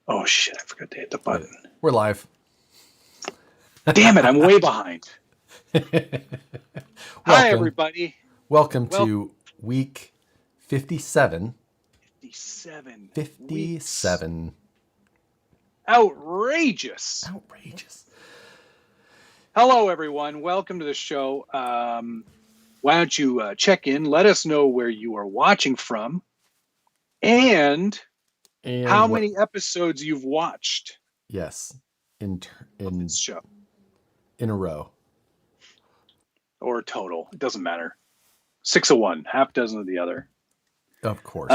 Oh shit! I forgot to hit the button. We're live. Damn it! I'm way behind. Hi, everybody. Welcome to week 57. 57. 57. Weeks. Outrageous. Hello, everyone. Welcome to the show. Why don't you check in? Let us know where you are watching from, and how many episodes you've watched. Yes, in this show in a row, or total. It doesn't matter. 6 of one, half dozen of the other. Of course.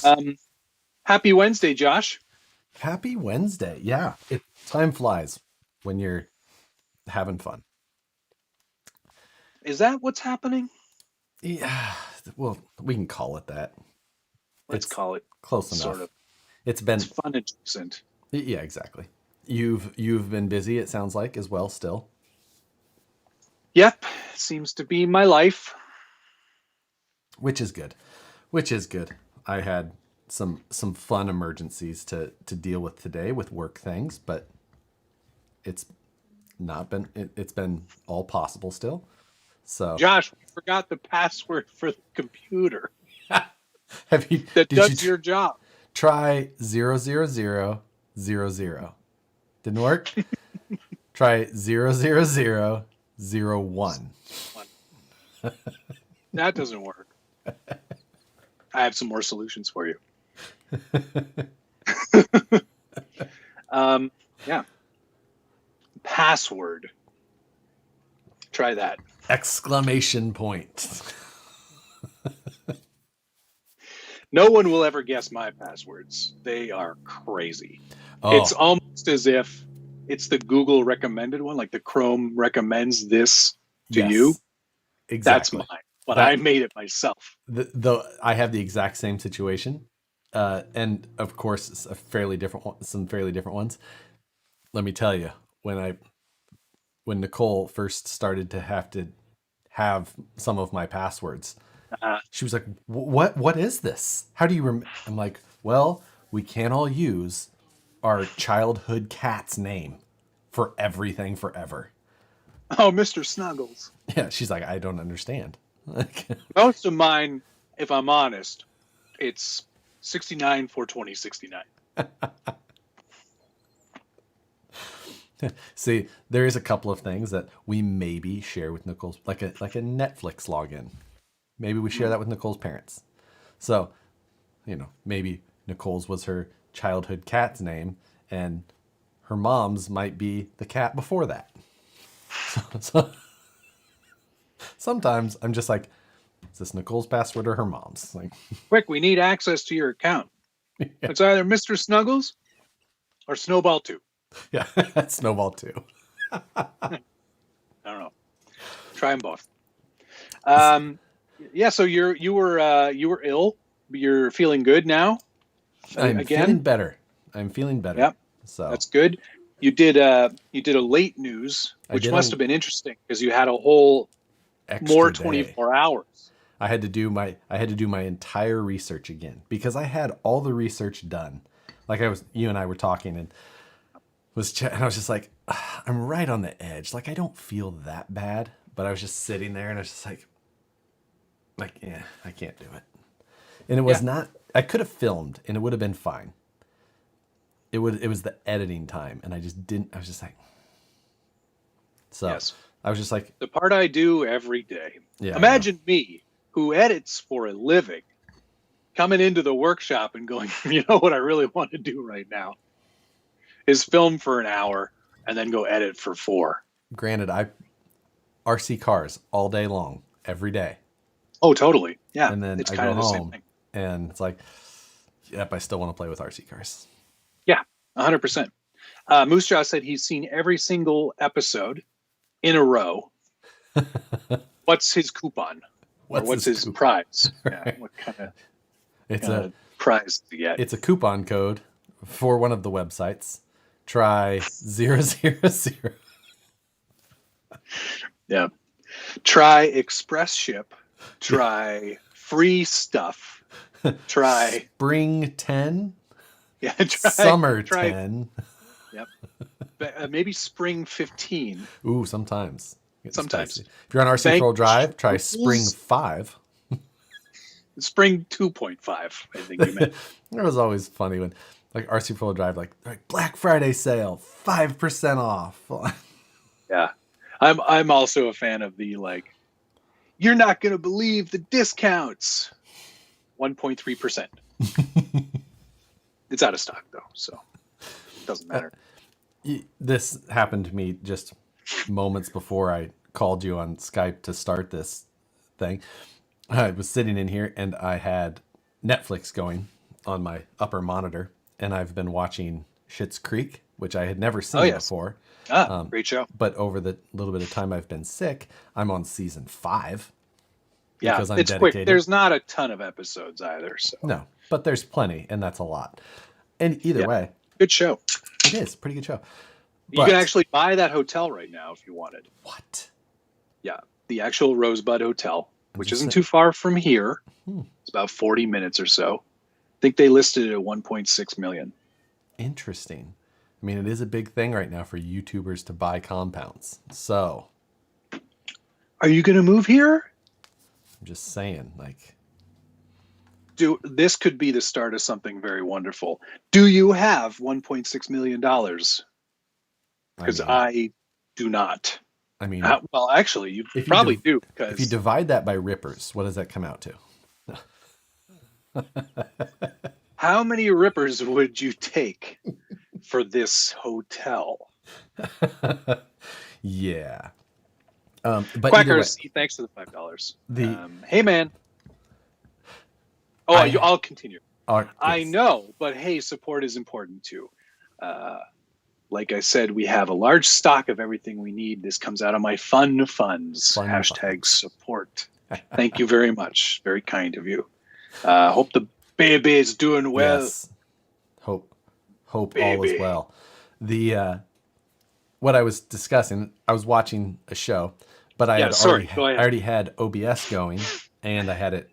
Happy Wednesday, Josh. Happy Wednesday. Yeah, time flies when you're having fun. Is that what's happening? Yeah, well, we can call it that. Let's call it close enough. Sort of. It's fun adjacent. Yeah, exactly. You've been busy, it sounds like, as well still. Yep, seems to be my life. Which is good. I had some fun emergencies to deal with today with work things, but it's been all possible still. So Josh, we forgot the password for the computer. Did your job. Try 00000. Didn't work. Try 00001. That doesn't work. I have some more solutions for you. Yeah. Password. Try that. Exclamation point. No one will ever guess my passwords. They are crazy. Oh. It's almost as if it's the Google recommended one, like the Chrome recommends this to you. Exactly. That's mine, but I made it myself. I have the exact same situation, and of course, some fairly different ones. Let me tell you, when Nicole first started to have some of my passwords, she was like, "What is this? How do you remember?" I'm like, "Well, we can't all use our childhood cat's name for everything forever." Oh, Mr. Snuggles. Yeah, she's like, "I don't understand." Most of mine, if I'm honest, it's 69 for 2069. See, there is a couple of things that we maybe share with Nicole's, like a Netflix login. Maybe we share that with Nicole's parents. So, maybe Nicole's was her childhood cat's name, and her mom's might be the cat before that. So sometimes I'm just like, is this Nicole's password or her mom's? Like, quick, we need access to your account. Yeah. It's either Mr. Snuggles or Snowball 2. Yeah, Snowball 2. I don't know. Try them both. Yeah, so you were ill. You're feeling good now. I'm feeling better. Yep. So that's good. You did a late news, which must have been interesting because you had a whole more 24 hours. I had to do my entire research again because I had all the research done. Like you and I were talking and I was just like, I'm right on the edge. Like I don't feel that bad, but I was just sitting there and I was just like, yeah, I can't do it. And it was not. I could have filmed and it would have been fine. It was the editing time, and I just didn't. I was just like, so. Yes. I was just like, the part I do every day. Yeah. Imagine me, who edits for a living, coming into the workshop and going, you know what I really want to do right now is film for an hour and then go edit for 4. Granted, I RC cars all day long, every day. Oh, totally. Yeah. And then it's I kind go of the home same thing. And it's like, yep, I still want to play with RC cars. Yeah, 100%. Moosejaw said he's seen every single episode in a row. What's his coupon? What's his prize? Yeah, what kind of prize to get? It's a coupon code for one of the websites. Try 000. Yeah. Try express ship. Try free stuff. Try Spring 10. Yeah, Summer try. 10. Yep. Maybe spring 15. Ooh, sometimes. Sometimes. Spicy. If you're on RC Vanquish Pro Drive, try rules. spring 5. Spring 2.5, I think you meant. It was always funny when, like, RC Pro Drive, like Black Friday sale, 5% off. Yeah. I'm also a fan of the, like, you're not going to believe the discounts. 1.3%. It's out of stock, though, so it doesn't matter. This happened to me just moments before I called you on Skype to start this thing. I was sitting in here and I had Netflix going on my upper monitor, and I've been watching Schitt's Creek, which I had never seen before. Great show. But over the little bit of time I've been sick, I'm on season 5. Yeah, because I'm it's dedicated. Quick. There's not a ton of episodes either. So no, but there's plenty, and that's a lot. And either way, good show. It is pretty good show. You can actually buy that hotel right now if you wanted. What? Yeah, the actual Rosebud Hotel, which isn't too far from here. It's about 40 minutes or so. I think they listed it at 1.6 million. Interesting. I mean, it is a big thing right now for YouTubers to buy compounds. So, are you going to move here? I'm just saying, like, this could be the start of something very wonderful. Do you have $1.6 million? Because I do not. I mean, well, actually, you probably do. Because if you divide that by rippers, what does that come out to? How many rippers would you take for this hotel? Yeah. But Quackers, thanks for the $5. Hey, man. Oh, I'll continue. Yes. I know, but hey, support is important too. Like I said, we have a large stock of everything we need. This comes out of my fun funds. # support. Thank you very much. Very kind of you. Hope the baby is doing well. Yes. Hope all is well. What I was discussing, I was watching a show, but I already had OBS going, and I had it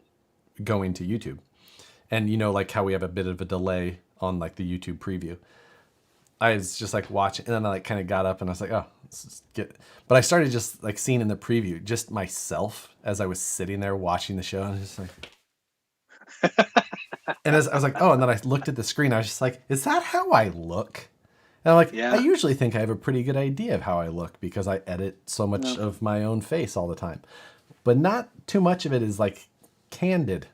going to YouTube. And like how we have a bit of a delay on like the YouTube preview. I was just like watching, and then I like kind of got up and I was like, oh, let's just get. But I started just like seeing in the preview just myself as I was sitting there watching the show, and I was just like, and as I was like, oh, and then I looked at the screen, I was just like, is that how I look? And I'm like, I usually think I have a pretty good idea of how I look because I edit so much of my own face all the time, but not too much of it is like candid.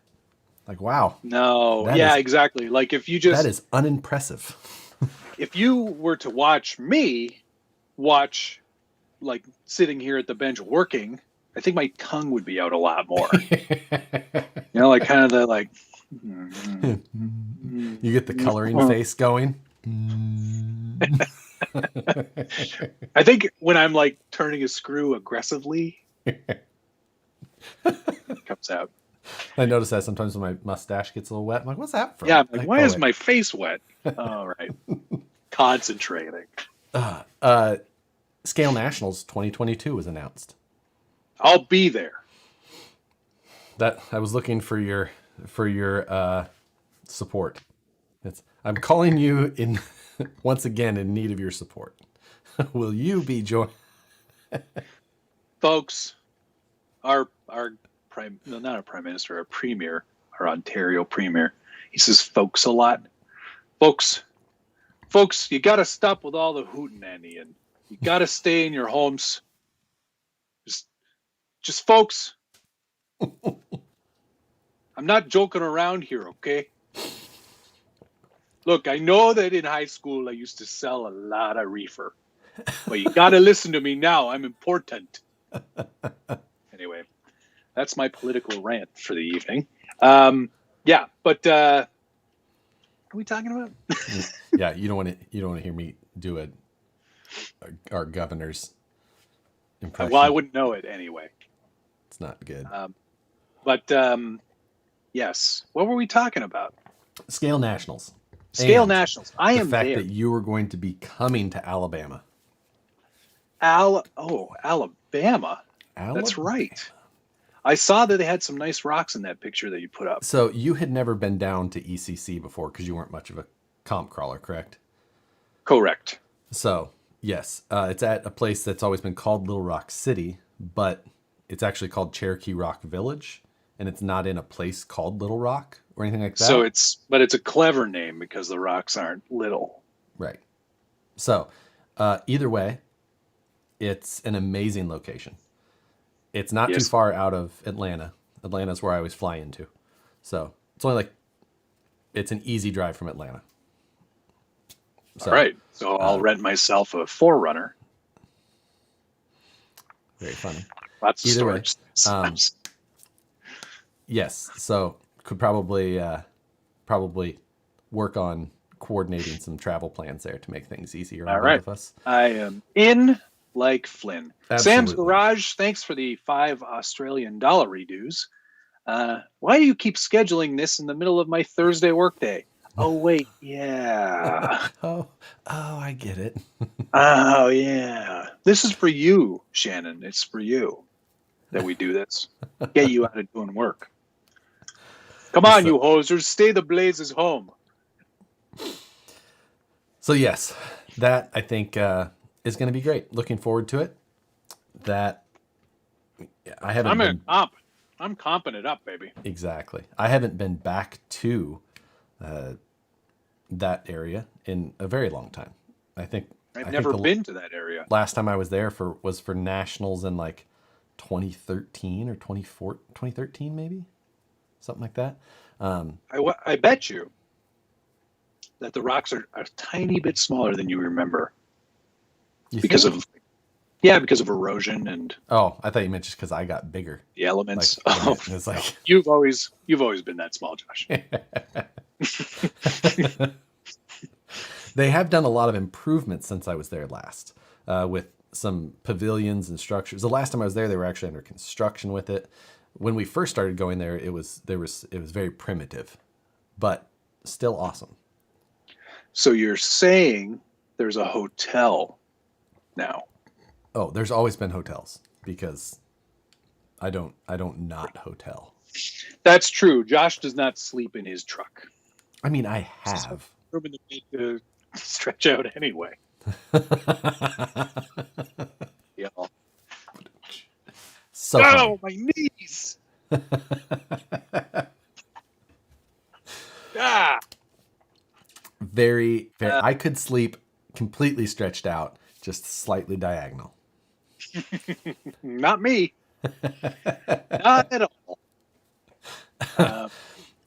Like, wow. No. Yeah, exactly. Like if you just that is unimpressive. If you were to watch me like sitting here at the bench working, I think my tongue would be out a lot more. Like kind of the like. You get the coloring face going. I think when I'm like turning a screw aggressively, it comes out. I notice that sometimes when my mustache gets a little wet. I'm like, what's that from? Yeah, I'm like, why is my face wet? All right. Concentrating. Scale Nationals 2022 was announced. I'll be there. That I was looking for your support. I'm calling you in once again in need of your support. Will you be joined? Folks, our not our prime minister, our premier, our Ontario premier. He says folks a lot. Folks, you got to stop with all the hootenanny and you got to stay in your homes. Just folks. I'm not joking around here, okay? Look, I know that in high school I used to sell a lot of reefer, but you got to listen to me now. I'm important. Anyway, that's my political rant for the evening. Yeah, but what are we talking about? Yeah, you don't want to hear me do our governor's impression. Well, I wouldn't know it anyway. It's not good. But yes, what were we talking about? Scale Nationals. Nationals. I am the fact there. that you were going to be coming to Alabama. Alabama. That's right. I saw that they had some nice rocks in that picture that you put up. So you had never been down to ECC before because you weren't much of a comp crawler, correct? Correct. So, yes, it's at a place that's always been called Little Rock City, but it's actually called Cherokee Rock Village, and it's not in a place called Little Rock or anything like that. So it's a clever name because the rocks aren't little. Right. So, either way, it's an amazing location. It's not too far out of Atlanta. Atlanta's where I always fly into. So, it's only it's an easy drive from Atlanta. So, all right. So I'll rent myself a 4Runner. Very funny. Lots of storage. Yes. So could probably work on coordinating some travel plans there to make things easier on both of us. I am in like Flynn. Absolutely. Sam's Garage, thanks for the $5 Australian redues. Why do you keep scheduling this in the middle of my Thursday workday? Oh, wait. Yeah. oh, I get it. Oh, yeah. This is for you, Shannon. It's for you that we do this. Get you out of doing work. Come on, you hosers. Stay the blazes home. So, yes, that I think is going to be great. Looking forward to it. That I haven't I'm comping it up, baby. Exactly. I haven't been back to that area in a very long time. I've never been to that area. Last time I was there was for nationals in like 2013 or 2013 maybe, something like that. I bet you that the rocks are a tiny bit smaller than you remember because of erosion and. Oh, I thought you meant just because I got bigger. The elements. It's like you've always been that small, Josh. They have done a lot of improvements since I was there last, with some pavilions and structures. The last time I was there, they were actually under construction with it. When we first started going there, it was very primitive, but still awesome. So you're saying there's a hotel now? Oh, there's always been hotels because I don't not hotel. That's true. Josh does not sleep in his truck. I mean, I have room in the bed to stretch out anyway. Yeah. So my knees. Ah. Very. I could sleep completely stretched out, just slightly diagonal. Not me. Not at all.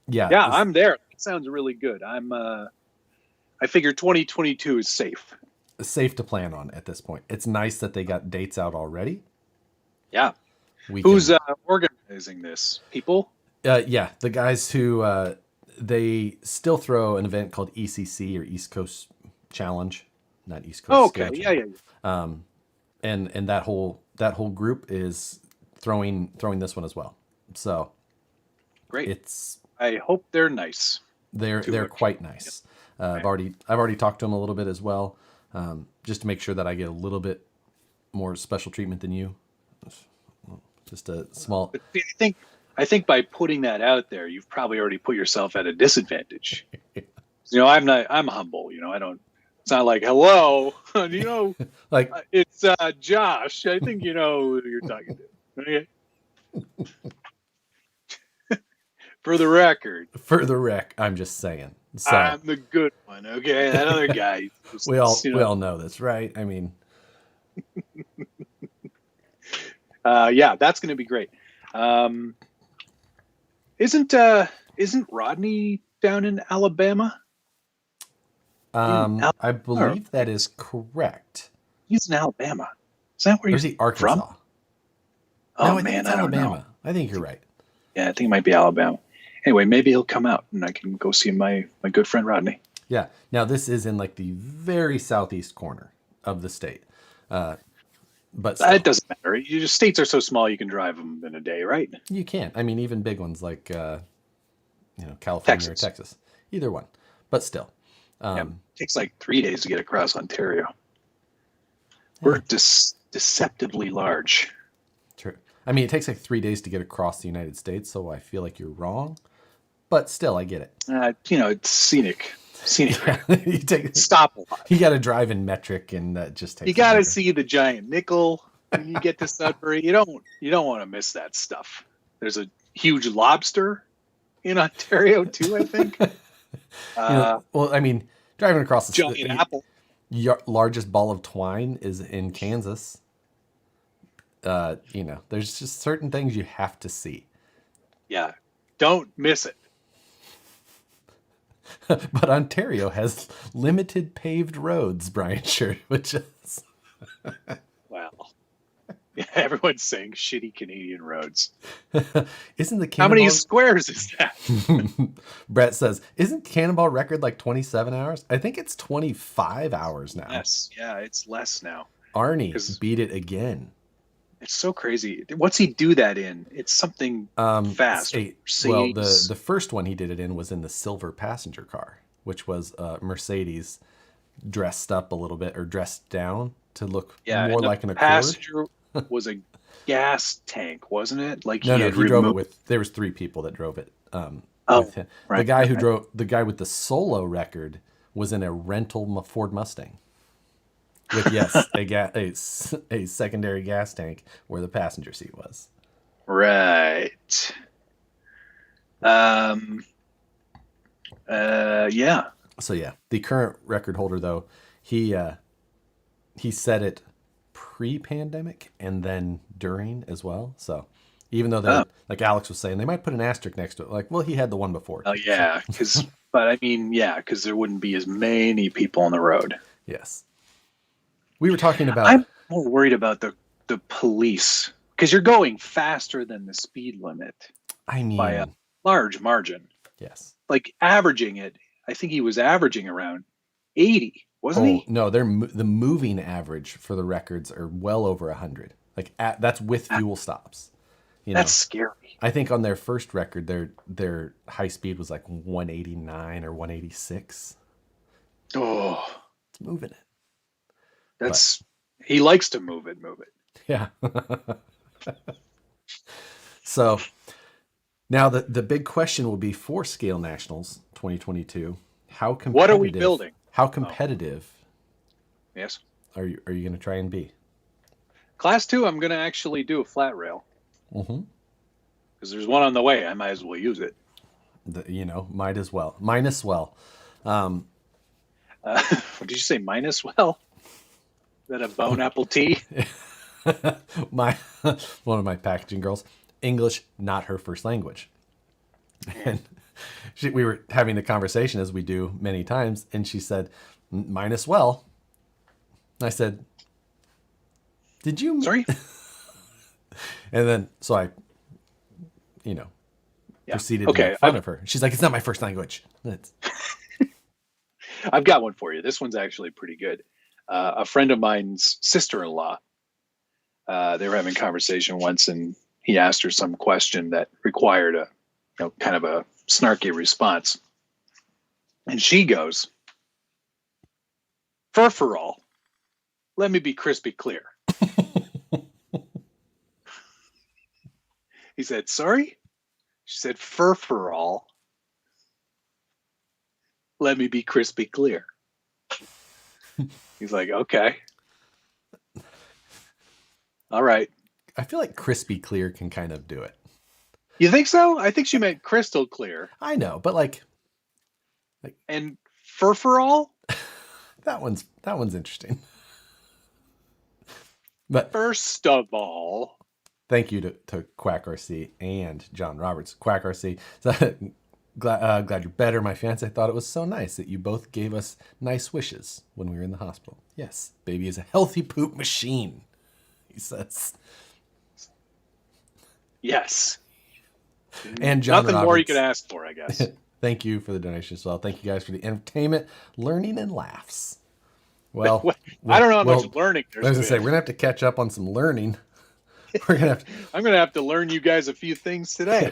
Yeah, I'm there. It sounds really good. I figure 2022 is safe. Safe to plan on at this point. It's nice that they got dates out already. Yeah. Who's organizing this? People? Yeah, the guys who they still throw an event called ECC or East Coast Challenge, not East Coast. Okay, yeah. And that whole group is throwing this one as well. So great. I hope they're nice. They're quite nice. I've already talked to them a little bit as well, just to make sure that I get a little bit more special treatment than you. Just a small. I think by putting that out there, you've probably already put yourself at a disadvantage. I'm humble. I don't. It's not like hello. like it's Josh. I think you know who you're talking to. Okay. For the record, I'm just saying. So, I'm the good one, okay? That other guy. we all know this, right? I mean, yeah, that's going to be great. Isn't Rodney down in Alabama? I believe that is correct. He's in Alabama. Is that where he's Arkansas? From? Oh no, man, I don't Alabama. know. I think you're right. Yeah, I think it might be Alabama. Anyway, maybe he'll come out and I can go see my good friend Rodney. Yeah. Now this is in like the very southeast corner of the state, but still. It doesn't matter. States are so small you can drive them in a day, right? You can. I mean, even big ones like California Texas. or Texas, either one. But still, it takes like 3 days to get across Ontario. We're deceptively large. True. I mean, it takes like 3 days to get across the United States, so I feel like you're wrong. But still, I get it. It's scenic. Scenic Yeah, range. you take Stop a lot. You got to drive in metric, and that just takes. You got to see the giant nickel when you get to Sudbury. You don't want to miss that stuff. There's a huge lobster in Ontario too, I think. Well, I mean, driving across the giant apple. Your largest ball of twine is in Kansas. There's just certain things you have to see. Yeah, don't miss it. But Ontario has limited paved roads, Brian Sure, which is well, yeah, everyone's saying shitty Canadian roads. Isn't the How many squares is that? Brett says, isn't Cannonball record like 27 hours? I think it's 25 hours now. Yes, yeah, it's less now. Arnie beat it again. It's so crazy. What's he do that in? It's something fast. Well, the first one he did it in was in the silver passenger car, which was Mercedes dressed up a little bit or dressed down to look more like an Accord. Passenger was a gas tank, wasn't it? Like he drove it with. There was 3 people that drove it. With him. Right, the guy with the solo record was in a rental Ford Mustang. With a secondary gas tank where the passenger seat was. Right. Yeah. So yeah, the current record holder though, he set it pre-pandemic and then during as well. So even though like Alex was saying, they might put an asterisk next to it. Like, well, he had the one before. Oh yeah, because there wouldn't be as many people on the road. Yes. We were talking about. I'm more worried about the police because you're going faster than the speed limit. I mean, by a large margin. Yes. Like averaging it, I think he was averaging around 80, wasn't he? No, the moving average for the records are well over 100. Like that's with fuel stops. That's scary. I think on their first record, their high speed was like 189 or 186. Oh, it's moving it. He likes to move it. Yeah. So now the big question will be for Scale Nationals 2022. How competitive? What are we building? How competitive? Yes. Are you going to try and be? Class 2, I'm going to actually do a flat rail. Mm-hmm. Because there's one on the way. I might as well use it. Might as well. Minus well. What did you say? Minus well? Is that a bone apple tea? One of my packaging girls, English not her first language, and we were having the conversation as we do many times, and she said, "Minus well." I said, "Did you?" Sorry. And then so I, proceeded to make fun of her. She's like, "It's not my first language." I've got one for you. This one's actually pretty good. A friend of mine's sister-in-law, they were having a conversation once, and he asked her some question that required a kind of a snarky response. And she goes, "Furfurall, let me be crispy clear." He said, "Sorry?" She said, "Furfurall, let me be crispy clear." He's like, "Okay. All right." I feel like crispy clear can kind of do it. You think so? I think she meant crystal clear. I know, but like and furfurall? that one's interesting. But first of all, thank you to Quack RC and John Roberts. Quack RC, so, glad you're better, my fiance. Thought it was so nice that you both gave us nice wishes when we were in the hospital. Yes, baby is a healthy poop machine, he says. Yes. And John Nothing Roberts, more you could ask for, I guess. Thank you for the donation as well. Thank you guys for the entertainment, learning, and laughs. Well, I don't know how much learning there's I was going to say, we're going to have to catch up on some learning. I'm going to have to learn you guys a few things today.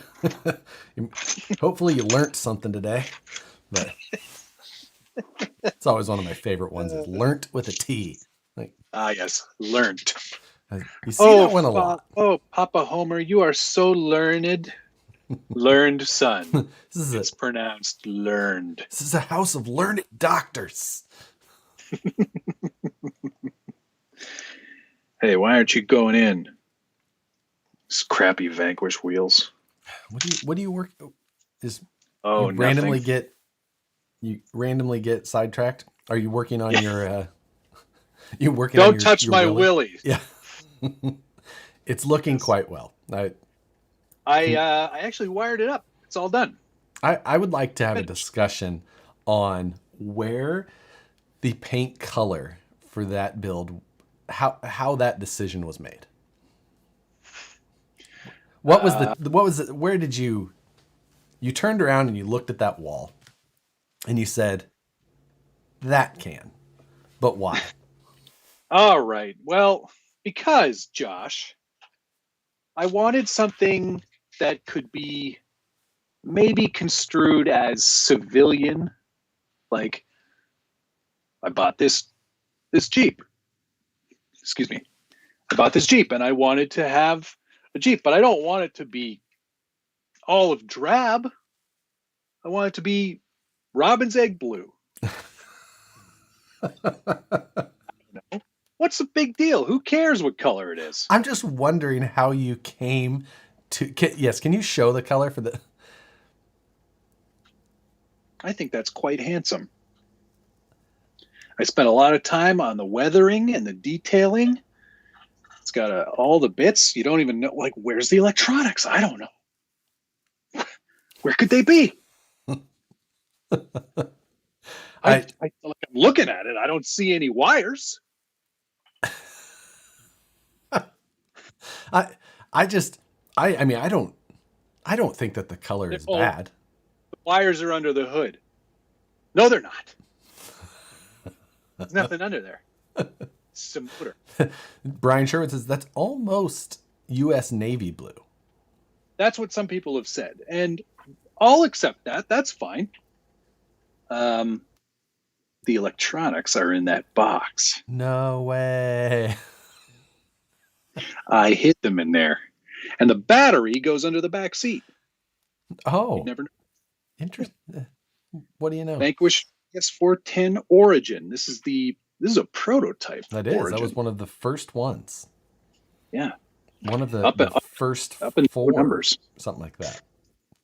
Hopefully you learned something today. But it's always one of my favorite ones is learnt with a T. Yes, learned. You see that one a lot. Oh, Papa Homer, you are so learned. Learned son. This It's pronounced learned. is a house of learned doctors. Hey, why aren't you going in? These crappy Vanquish wheels. What do you work? Is Oh, you nothing. randomly get sidetracked? Are you working on your you working on Don't touch your my willy? willy. Yeah. It's looking quite well. I actually wired it up. It's all done. I would like to have a Finished. discussion on where the paint color for that build, how that decision was made. What was where did you turned around and you looked at that wall and you said, that can, but why? All right. Well, because Josh, I wanted something that could be maybe construed as civilian. Like, I bought this Jeep. Excuse me. I bought this Jeep and I wanted to have a Jeep, but I don't want it to be olive drab. I want it to be robin's egg blue. No. What's the big deal? Who cares what color it is? I'm just wondering how you came to. Yes, can you show the color for the? I think that's quite handsome. I spent a lot of time on the weathering and the detailing. It's got all the bits. You don't even know, like, where's the electronics? I don't know. Where could they be? I feel like I'm looking at it. I don't see any wires. I mean, I don't think that the color is bad. The wires are under the hood. No, they're not. There's nothing under there. It's a motor. Brian Sherwood says that's almost U.S. Navy blue. That's what some people have said, and I'll accept that. That's fine. The electronics are in that box. No way. I hid them in there, and the battery goes under the back seat. Oh, you never know. Interesting. What do you know? Vanquish S410 Origin. This is a prototype. That is. Origin. That was one of the first ones. Yeah. One of the first up in 4 numbers, something like that.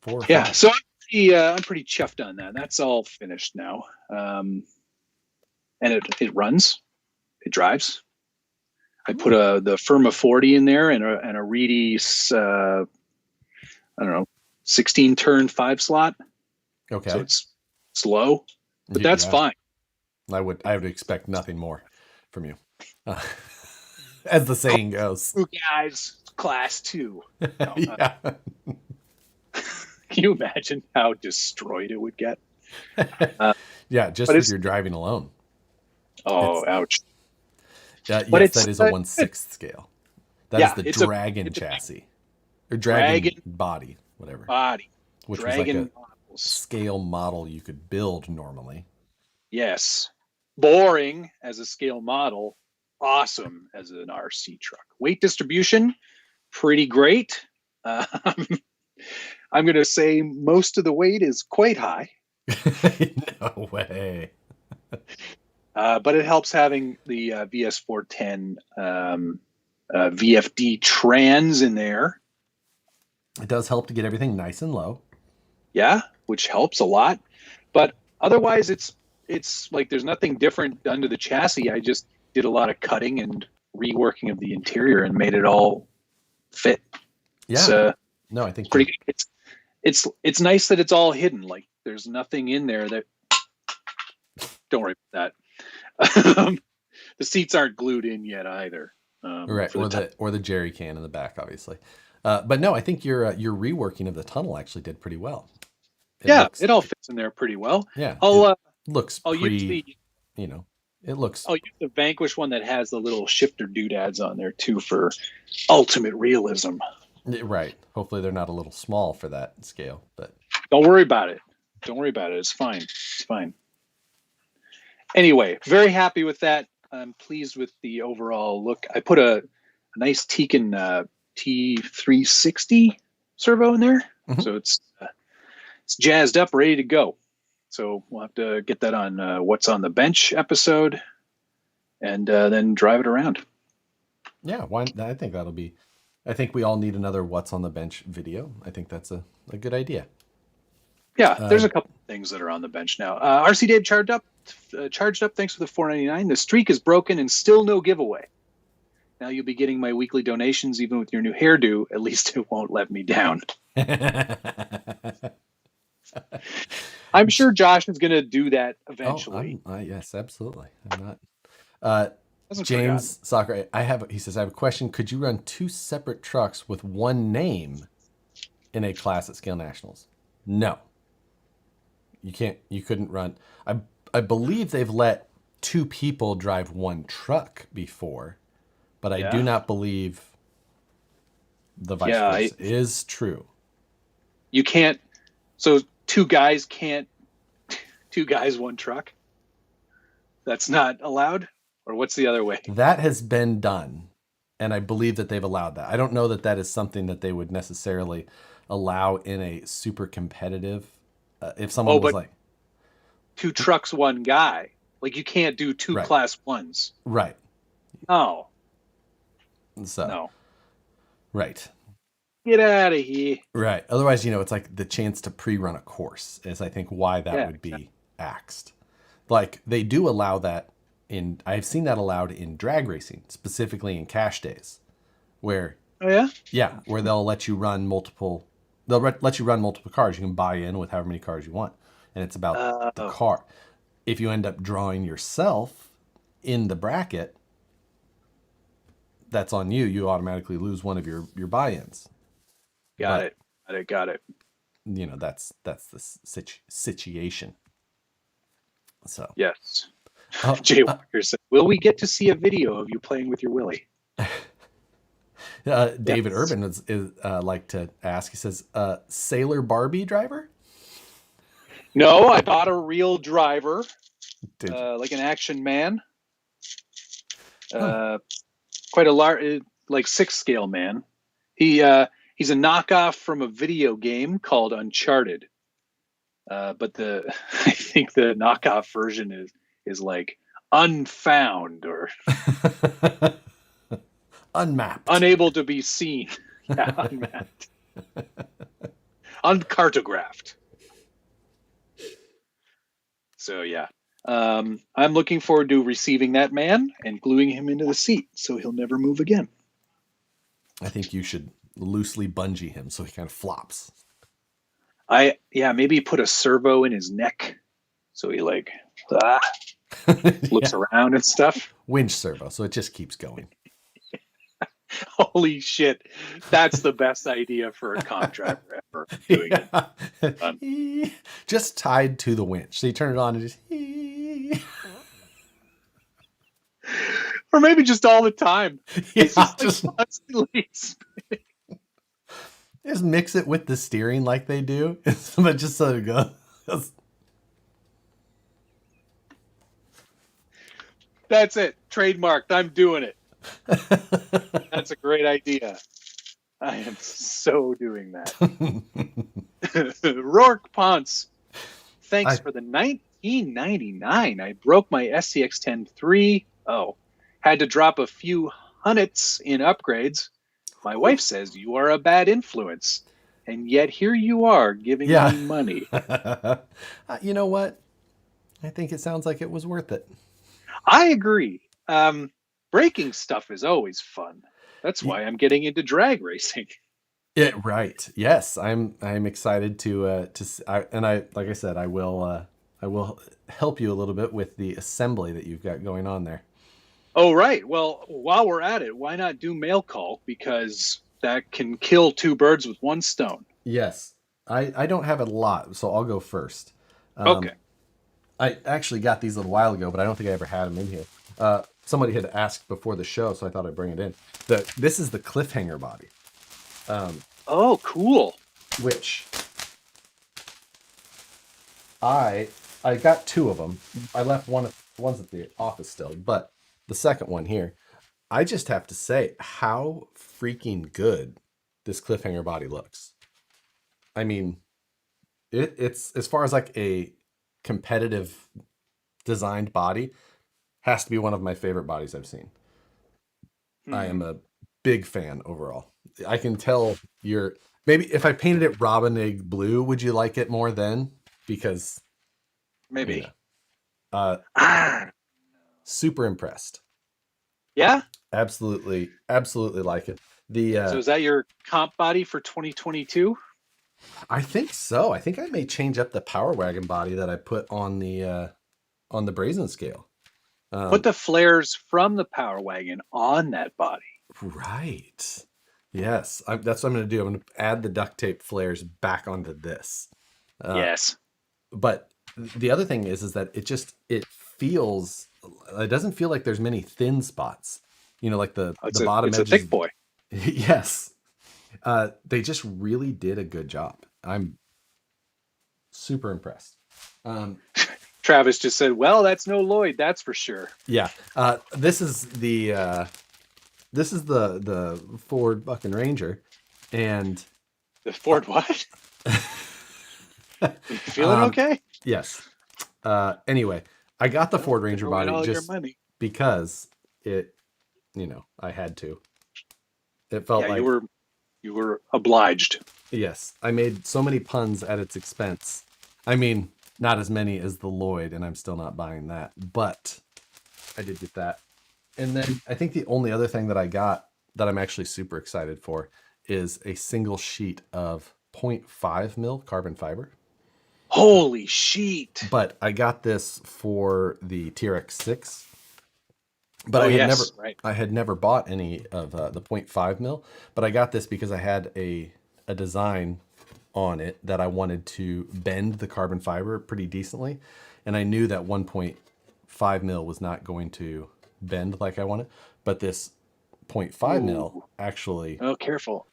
4 or 5. Yeah. So I'm pretty chuffed on that. That's all finished now, and it runs, it drives. I put the Firma 40 in there and a Reedy, I don't know, 16 turn 5 slot. Okay. So it's slow, but that's fine. I would expect nothing more from you, as the saying goes. Guys, class 2. No, yeah. Can you imagine how destroyed it would get? Yeah, just if you're driving alone. Oh, ouch. Yes, that is a 1/6 scale. That is the Dragon chassis. Or Dragon body, whatever. Which Dragon was like a scale model you could build normally. Yes. Boring as a scale model. Awesome as an RC truck. Weight distribution, pretty great. I'm going to say most of the weight is quite high. No way. But it helps having the VS410 VFD trans in there. It does help to get everything nice and low. Yeah, which helps a lot. But otherwise, it's like there's nothing different done to the chassis. I just did a lot of cutting and reworking of the interior and made it all fit. Yeah. No, I think pretty good. It's nice that it's all hidden. Like there's nothing in there that. Don't worry about that. The seats aren't glued in yet either. Right, or the jerry can in the back, obviously. But no, I think your reworking of the tunnel actually did pretty well. It all fits in there pretty well. Yeah, I'll use the Vanquish one that has the little shifter doodads on there too for ultimate realism. Right. Hopefully they're not a little small for that scale, but don't worry about it. It's fine. It's fine. Anyway, very happy with that. I'm pleased with the overall look. I put a nice Tekin T360 servo in there. Mhm. So it's jazzed up, ready to go. So we'll have to get that on What's on the Bench episode and then drive it around. Yeah, I think that'll be. I think we all need another What's on the Bench video. I think that's a good idea. Yeah, there's a couple of things that are on the bench now. RC Dave charged up. Thanks for the $4.99. The streak is broken and still no giveaway. Now you'll be getting my weekly donations even with your new hairdo. At least it won't let me down. I'm sure Josh is going to do that eventually. Yes, absolutely. I'm not. James Soccer, he says, I have a question. Could you run 2 separate trucks with one name in a class at Scale Nationals? No. You can't. You couldn't run. I believe they've let 2 people drive one truck before, but I do not believe the vice versa is true. You can't. So 2 guys can't. 2 guys, 1 truck. That's not allowed. Or what's the other way? That has been done, and I believe that they've allowed that. I don't know that is something that they would necessarily allow in a super competitive. If someone was like 2 trucks, 1 guy, like you can't do 2 class 1s. Right. Oh. So. No. Right. Get out of here. Right. Otherwise, it's like the chance to pre-run a course is, I think, why that would be axed. Like they do allow that. I've seen that allowed in drag racing, specifically in cash days, where where they'll let you run multiple. They'll let you run multiple cars. You can buy in with however many cars you want, and it's about the car. If you end up drawing yourself in the bracket, that's on you. You automatically lose one of your buy-ins. Got it. That's the situation. So yes. Jay Walker said, will we get to see a video of you playing with your Willie? David Urban is like to ask. He says, Sailor Barbie driver? No, I bought a real driver, like an action man. Quite a large, like 6 scale man. He's a knockoff from a video game called Uncharted. But I think the knockoff version is like unfound or unmapped, unable to be seen. Yeah, unmapped, uncartographed. So yeah, I'm looking forward to receiving that man and gluing him into the seat so he'll never move again. I think you should loosely bungee him so he kind of flops. Maybe put a servo in his neck so he like looks around and stuff. Winch servo, so it just keeps going. Holy shit. That's the best idea for a contractor ever doing it. Just tied to the winch. So you turn it on and just or maybe just all the time. It's just constantly spinning. Just mix it with the steering like they do. But just so it goes. That's it. Trademarked. I'm doing it. That's a great idea. I am so doing that. Rourke Ponce. Thanks for the 1999. I broke my SCX 10.3. Oh, had to drop a few hundreds in upgrades. My wife says you are a bad influence, and yet here you are giving me money. You know what? I think it sounds like it was worth it. I agree. Breaking stuff is always fun. That's why I'm getting into drag racing. Yeah, right. Yes, I'm excited to like I said, I will help you a little bit with the assembly that you've got going on there. Oh, right. Well, while we're at it, why not do mail call? Because that can kill 2 birds with 1 stone. Yes. I don't have a lot, so I'll go first. Okay. I actually got these a little while ago, but I don't think I ever had them in here. Somebody had asked before the show, so I thought I'd bring it in. This is the cliffhanger body. Oh, cool. Which I got 2 of them. I left one's at the office still, but the second one here, I just have to say how freaking good this cliffhanger body looks. I mean, it's as far as like a competitive designed body, has to be one of my favorite bodies I've seen. I am a big fan overall. I can tell you're maybe if I painted it robin egg blue, would you like it more then? Because Maybe. uh, super impressed. Yeah. Absolutely, absolutely like it. So is that your comp body for 2022? I think so. I think I may change up the Power Wagon body that I put on the brazen scale. Put the flares from the Power Wagon on that body. Right. Yes, that's what I'm going to do. I'm going to add the duct tape flares back onto this. Yes. But the other thing is that it feels. It doesn't feel like there's many thin spots. You know, like the bottom it's edges. a thick boy. Yes. They just really did a good job. I'm super impressed. Travis just said, "Well, that's no Lloyd, that's for sure." Yeah. This is the Ford fucking Ranger, and The Ford what? You feeling okay? Yes. Anyway, I got the Ford Ranger body just because it, I had to. It felt like you were obliged. Yes, I made so many puns at its expense. I mean, not as many as the Lloyd, and I'm still not buying that, but I did get that. And then I think the only other thing that I got that I'm actually super excited for is a single sheet of 0.5 mil carbon fiber. Holy shit. But I got this for the TRX-6. But I had never bought any of the 0.5 mil, but I got this because I had a design on it that I wanted to bend the carbon fiber pretty decently, and I knew that 1.5 mil was not going to bend like I wanted, but this 0.5 mil actually careful.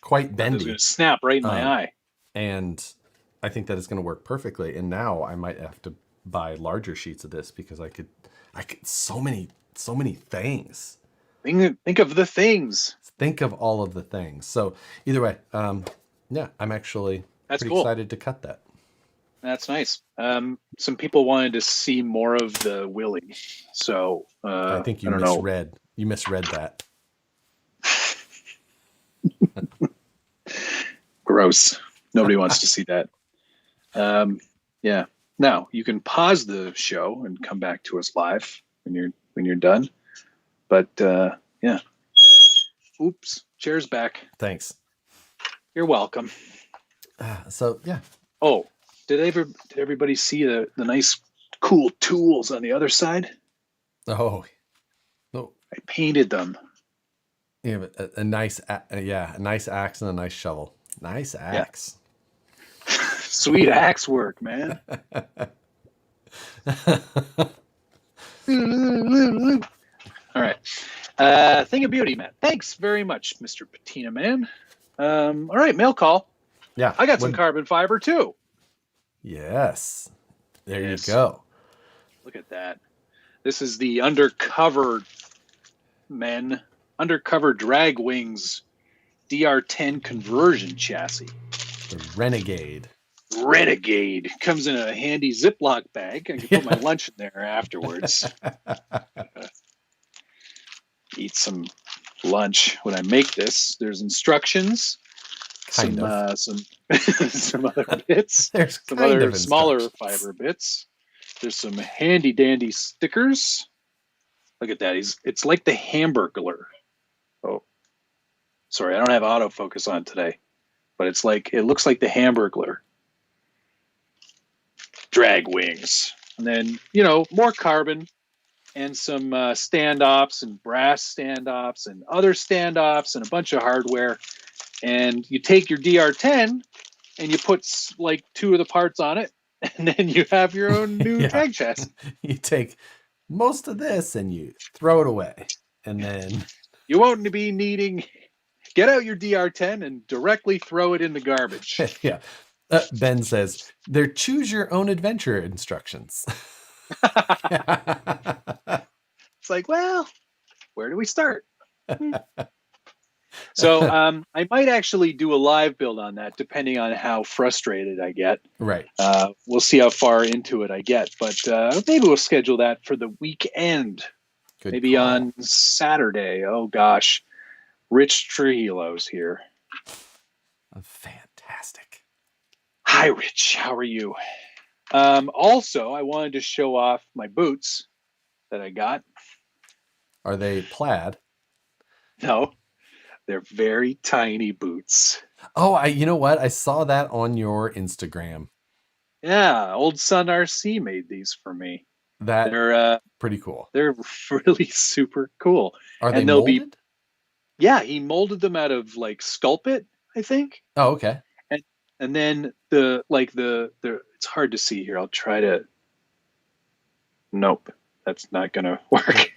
Quite bendy. It's going to snap right in my eye. And I think that it's going to work perfectly. And now I might have to buy larger sheets of this because I could so many things. Think of the things. Think of all of the things. So either way, yeah, I'm actually pretty excited to cut that. That's nice. Some people wanted to see more of the Willy, so I think you misread. You misread that. Gross. Nobody wants to see that. Yeah. Now you can pause the show and come back to us live when you're done. But yeah. Oops. Chair's back. Thanks. You're welcome. So yeah. Oh, did everybody see the nice cool tools on the other side? Oh, no. I painted them. Yeah, a nice axe and a nice shovel. Nice axe. Yeah. Sweet axe work, man. All right. Thing of beauty, man. Thanks very much, Mr. Patina Man. All right, mail call. Yeah. I got some carbon fiber too. Yes. There you go. Look at that. This is the undercover drag wings DR10 conversion chassis. The Renegade. Comes in a handy Ziploc bag. I can put my lunch in there afterwards. Eat some lunch when I make this. There's instructions. Some other bits. There's some other smaller fiber bits. There's some handy dandy stickers. Look at that. It's like the Hamburglar. Oh, sorry, I don't have autofocus on today, but it looks like the Hamburglar. Drag wings, and then more carbon and some standoffs and brass standoffs and other standoffs and a bunch of hardware. And you take your DR10 and you put like 2 of the parts on it, and then you have your own new drag chassis. You take most of this and you throw it away, and then you won't be needing. Get out your DR10 and directly throw it in the garbage. Yeah. Ben says they're choose your own adventure instructions. It's like, well, where do we start? So I might actually do a live build on that, depending on how frustrated I get. Right. We'll see how far into it I get, but maybe we'll schedule that for the weekend. Good maybe call. on Saturday. Oh gosh, Rich Trujillo's here. Fantastic. Hi, Rich. How are you? Also, I wanted to show off my boots that I got. Are they plaid? No, they're very tiny boots. Oh, you know what? I saw that on your Instagram. Yeah, old Sun RC made these for me. They're pretty cool. They're really super cool. Are they they'll molded? Yeah, he molded them out of like Sculpit, I think. Oh, okay. And then it's hard to see here. I'll try to. Nope, that's not gonna work.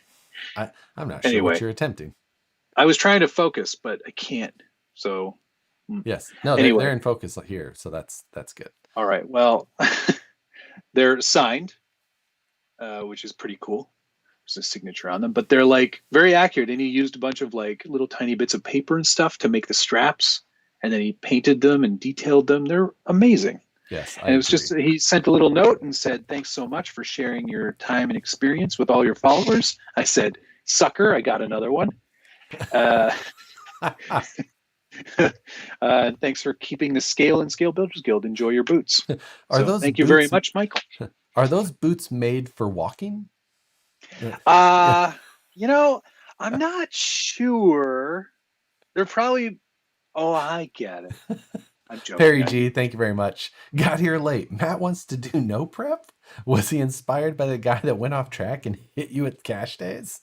I'm not sure what you're attempting. I was trying to focus, but I can't. So yes, no, anyway. they're in focus here, so that's good. All right. Well, they're signed, which is pretty cool. There's a signature on them, but they're like very accurate. And he used a bunch of like little tiny bits of paper and stuff to make the straps, and then he painted them and detailed them. They're amazing. Yes, and it was just he sent a little note and said, "Thanks so much for sharing your time and experience with all your followers." I said, "Sucker, I got another one." Thanks for keeping the Scale and Scale Builders Guild. Enjoy your boots. Thank you very much, Michael. Are those boots made for walking? You know, I'm not sure. They're probably. Oh, I get it. I'm joking. Perry G, thank you very much. Got here late. Matt wants to do no prep. Was he inspired by the guy that went off track and hit you at cash days?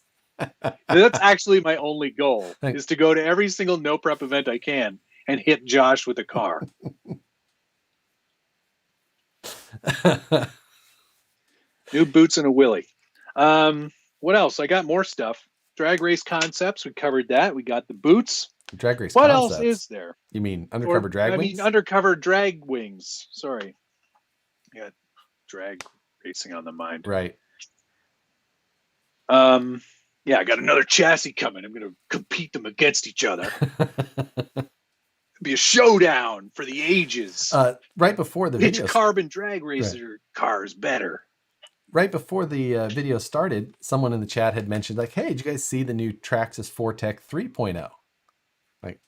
That's actually my only goal, is to go to every single no prep event I can and hit Josh with a car. New boots and a willy. What else? I got more stuff. Drag race concepts. We covered that. We got the boots. Drag race what concepts. Else is there? You mean undercover drag wings? Undercover drag wings. Sorry. I got drag racing on the mind. Right. Yeah, I got another chassis coming. I'm going to compete them against each other. It'll be a showdown for the ages. Right before the video. Which carbon drag racer car is better? Right before the video started, someone in the chat had mentioned, like, hey, did you guys see the new Traxxas 4Tech 3.0? Like,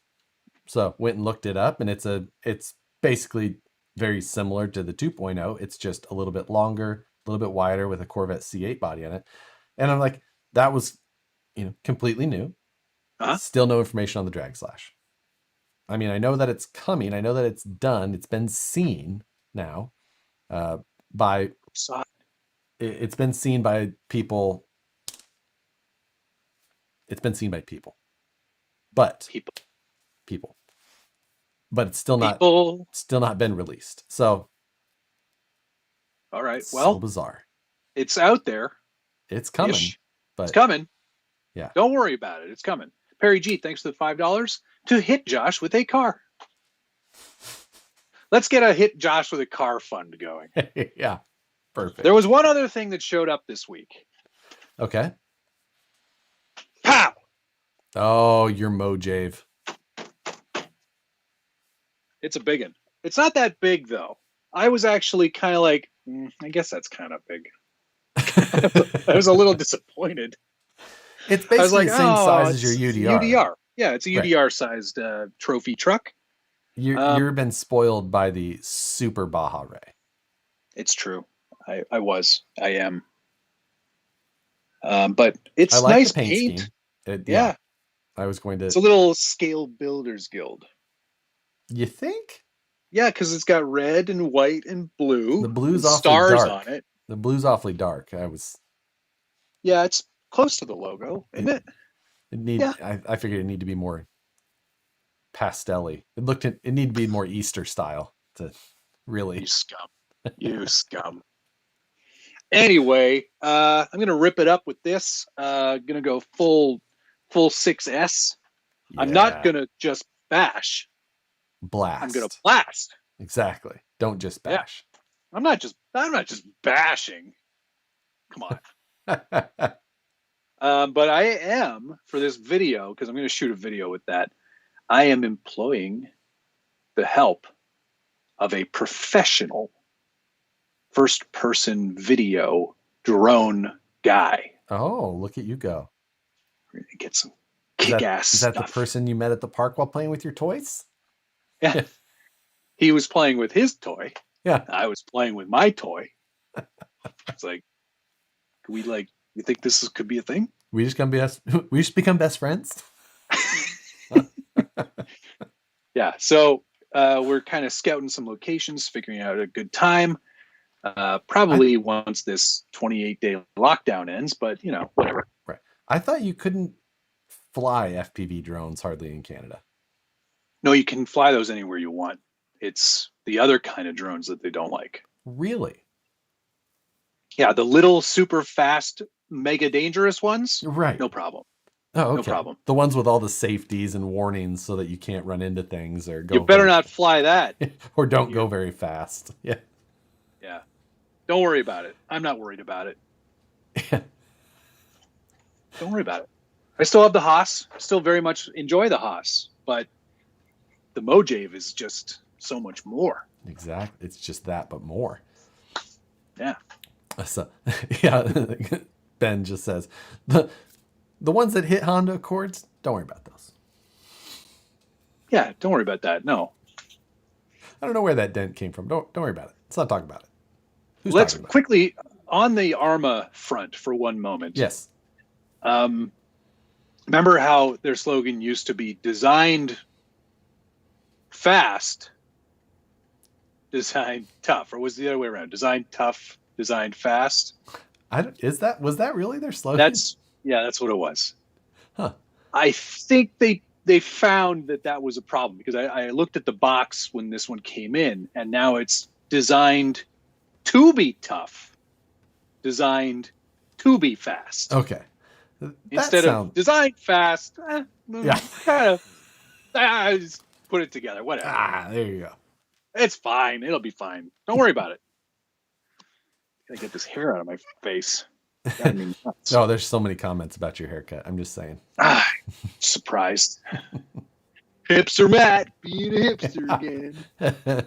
so went and looked it up, and it's basically very similar to the 2.0. It's just a little bit longer, a little bit wider with a Corvette C8 body on it. And I'm like, that was, completely new. Still no information on the drag slash. I mean, I know that it's coming. I know that it's done. It's been seen now by... It's been seen by people. It's been seen by people. But people. But it's still not been released. So all right. Well, so bizarre. It's out there. It's coming. But it's coming. Yeah. Don't worry about it. It's coming. Perry G, thanks for the $5 to hit Josh with a car. Let's get a hit Josh with a car fund going. Yeah. Perfect. There was one other thing that showed up this week. Okay. Pow! Oh, your Mojave. It's a big one. It's not that big, though. I was actually kind of like, I guess that's kind of big. I was a little disappointed. It's basically the same size as your UDR. UDR. Yeah, it's a UDR-sized trophy truck. You've been spoiled by the Super Baja Ray. It's true. I am. But it's I like nice the paint scheme. Yeah. I was going to... It's a little Scale Builders Guild. You think? Yeah, because it's got red and white and blue. The blue's awfully stars dark. On it. The blue's awfully dark. Yeah, it's close to the logo, isn't it? I figured it needed to be more pastel-y. It needed to be more Easter style to really... You scum. You scum. Anyway, I'm going to rip it up with this. Going to go full 6S. Yeah. I'm not going to just bash. Blast. I'm going to blast. Exactly. Don't just bash. Yeah. I'm not just bashing. Come on. But I am, for this video, because I'm going to shoot a video with that. I am employing the help of a professional first-person video drone guy. Oh, look at you go. We're going to get some kick-ass Is that stuff. the person you met at the park while playing with your toys? Yeah. He was playing with his toy. Yeah. I was playing with my toy. It's like, you think this could be a thing? We just become best friends? Yeah. So we're kind of scouting some locations, figuring out a good time. Probably once this 28-day lockdown ends, but whatever. Right. I thought you couldn't fly FPV drones hardly in Canada. No, you can fly those anywhere you want. It's the other kind of drones that they don't like. Really? Yeah, the little super fast, mega dangerous ones. Right. No problem. Oh, okay. No problem. The ones with all the safeties and warnings so that you can't run into things or go. You better not fly that. Or don't go very fast. Yeah. Yeah. Don't worry about it. I'm not worried about it. Don't worry about it. I still have the Haas. I still very much enjoy the Haas, but the Moosejaw is just so much more. Exactly. It's just that, but more. Yeah. So, yeah. Ben just says the ones that hit Honda Accords, don't worry about those. Yeah, don't worry about that. No. I don't know where that dent came from. Don't worry about it. Let's not talk about it. Let's quickly on the Arma front for one moment. Yes. Remember how their slogan used to be designed fast, designed tough, or was it the other way around? Designed tough, designed fast. Was that really their slogan? That's what it was. Huh. I think they found that was a problem because I looked at the box when this one came in, and now it's designed to be tough, designed to be fast. Okay. Instead of designed fast, yeah, kind of. I just put it together. Whatever. There you go. It's fine. It'll be fine. Don't worry about it. Gotta get this hair out of my face. Oh, there's so many comments about your haircut. I'm just saying. Surprised. Hipster Matt being a hipster again. Did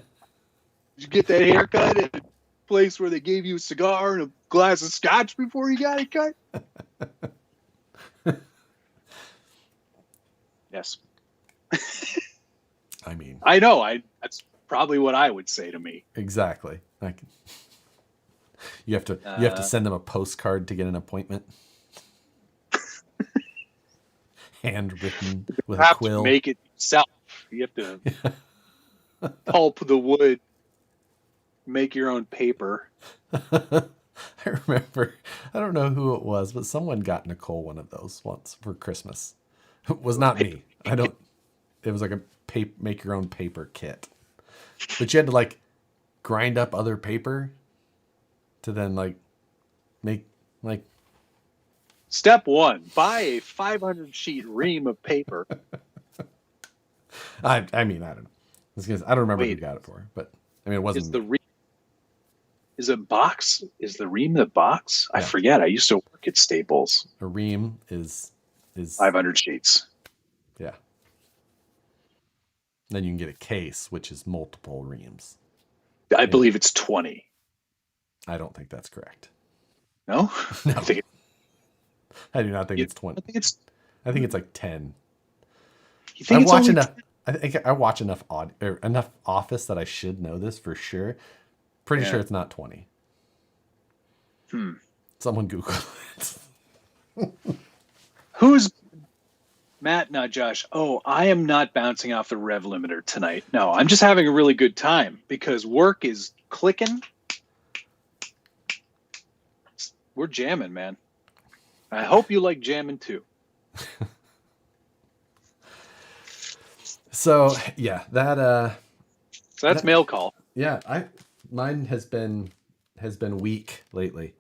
you get that haircut at a place where they gave you a cigar and a glass of scotch before you got it cut? Yes. I mean, I know. That's probably what I would say to me. Exactly. You have to send them a postcard to get an appointment. Handwritten with a quill. You have to make it yourself. You have to pulp the wood, make your own paper. I remember, I don't know who it was, but someone got Nicole one of those once for Christmas. It was not me. It was like a make your own paper kit. But you had to grind up other paper to then make Step 1, buy a 500 sheet ream of paper. I mean, I don't know. I don't remember who got it for, but I mean, it wasn't. Is it box? Is the ream the box? Yeah. I forget. I used to work at Staples. A ream is 500 sheets. Yeah. Then you can get a case, which is multiple reams. I believe it's 20. I don't think that's correct. No? No. I do not think it's 20. I think it's like 10. You think it's only 10? I think I watch enough enough Office that I should know this for sure. Pretty sure it's not 20. Someone Google it. Who's Matt, not Josh? Oh, I am not bouncing off the rev limiter tonight. No, I'm just having a really good time because work is clicking. We're jamming, man. I hope you like jamming too. So yeah, so that's mail call. Yeah, mine has been weak lately.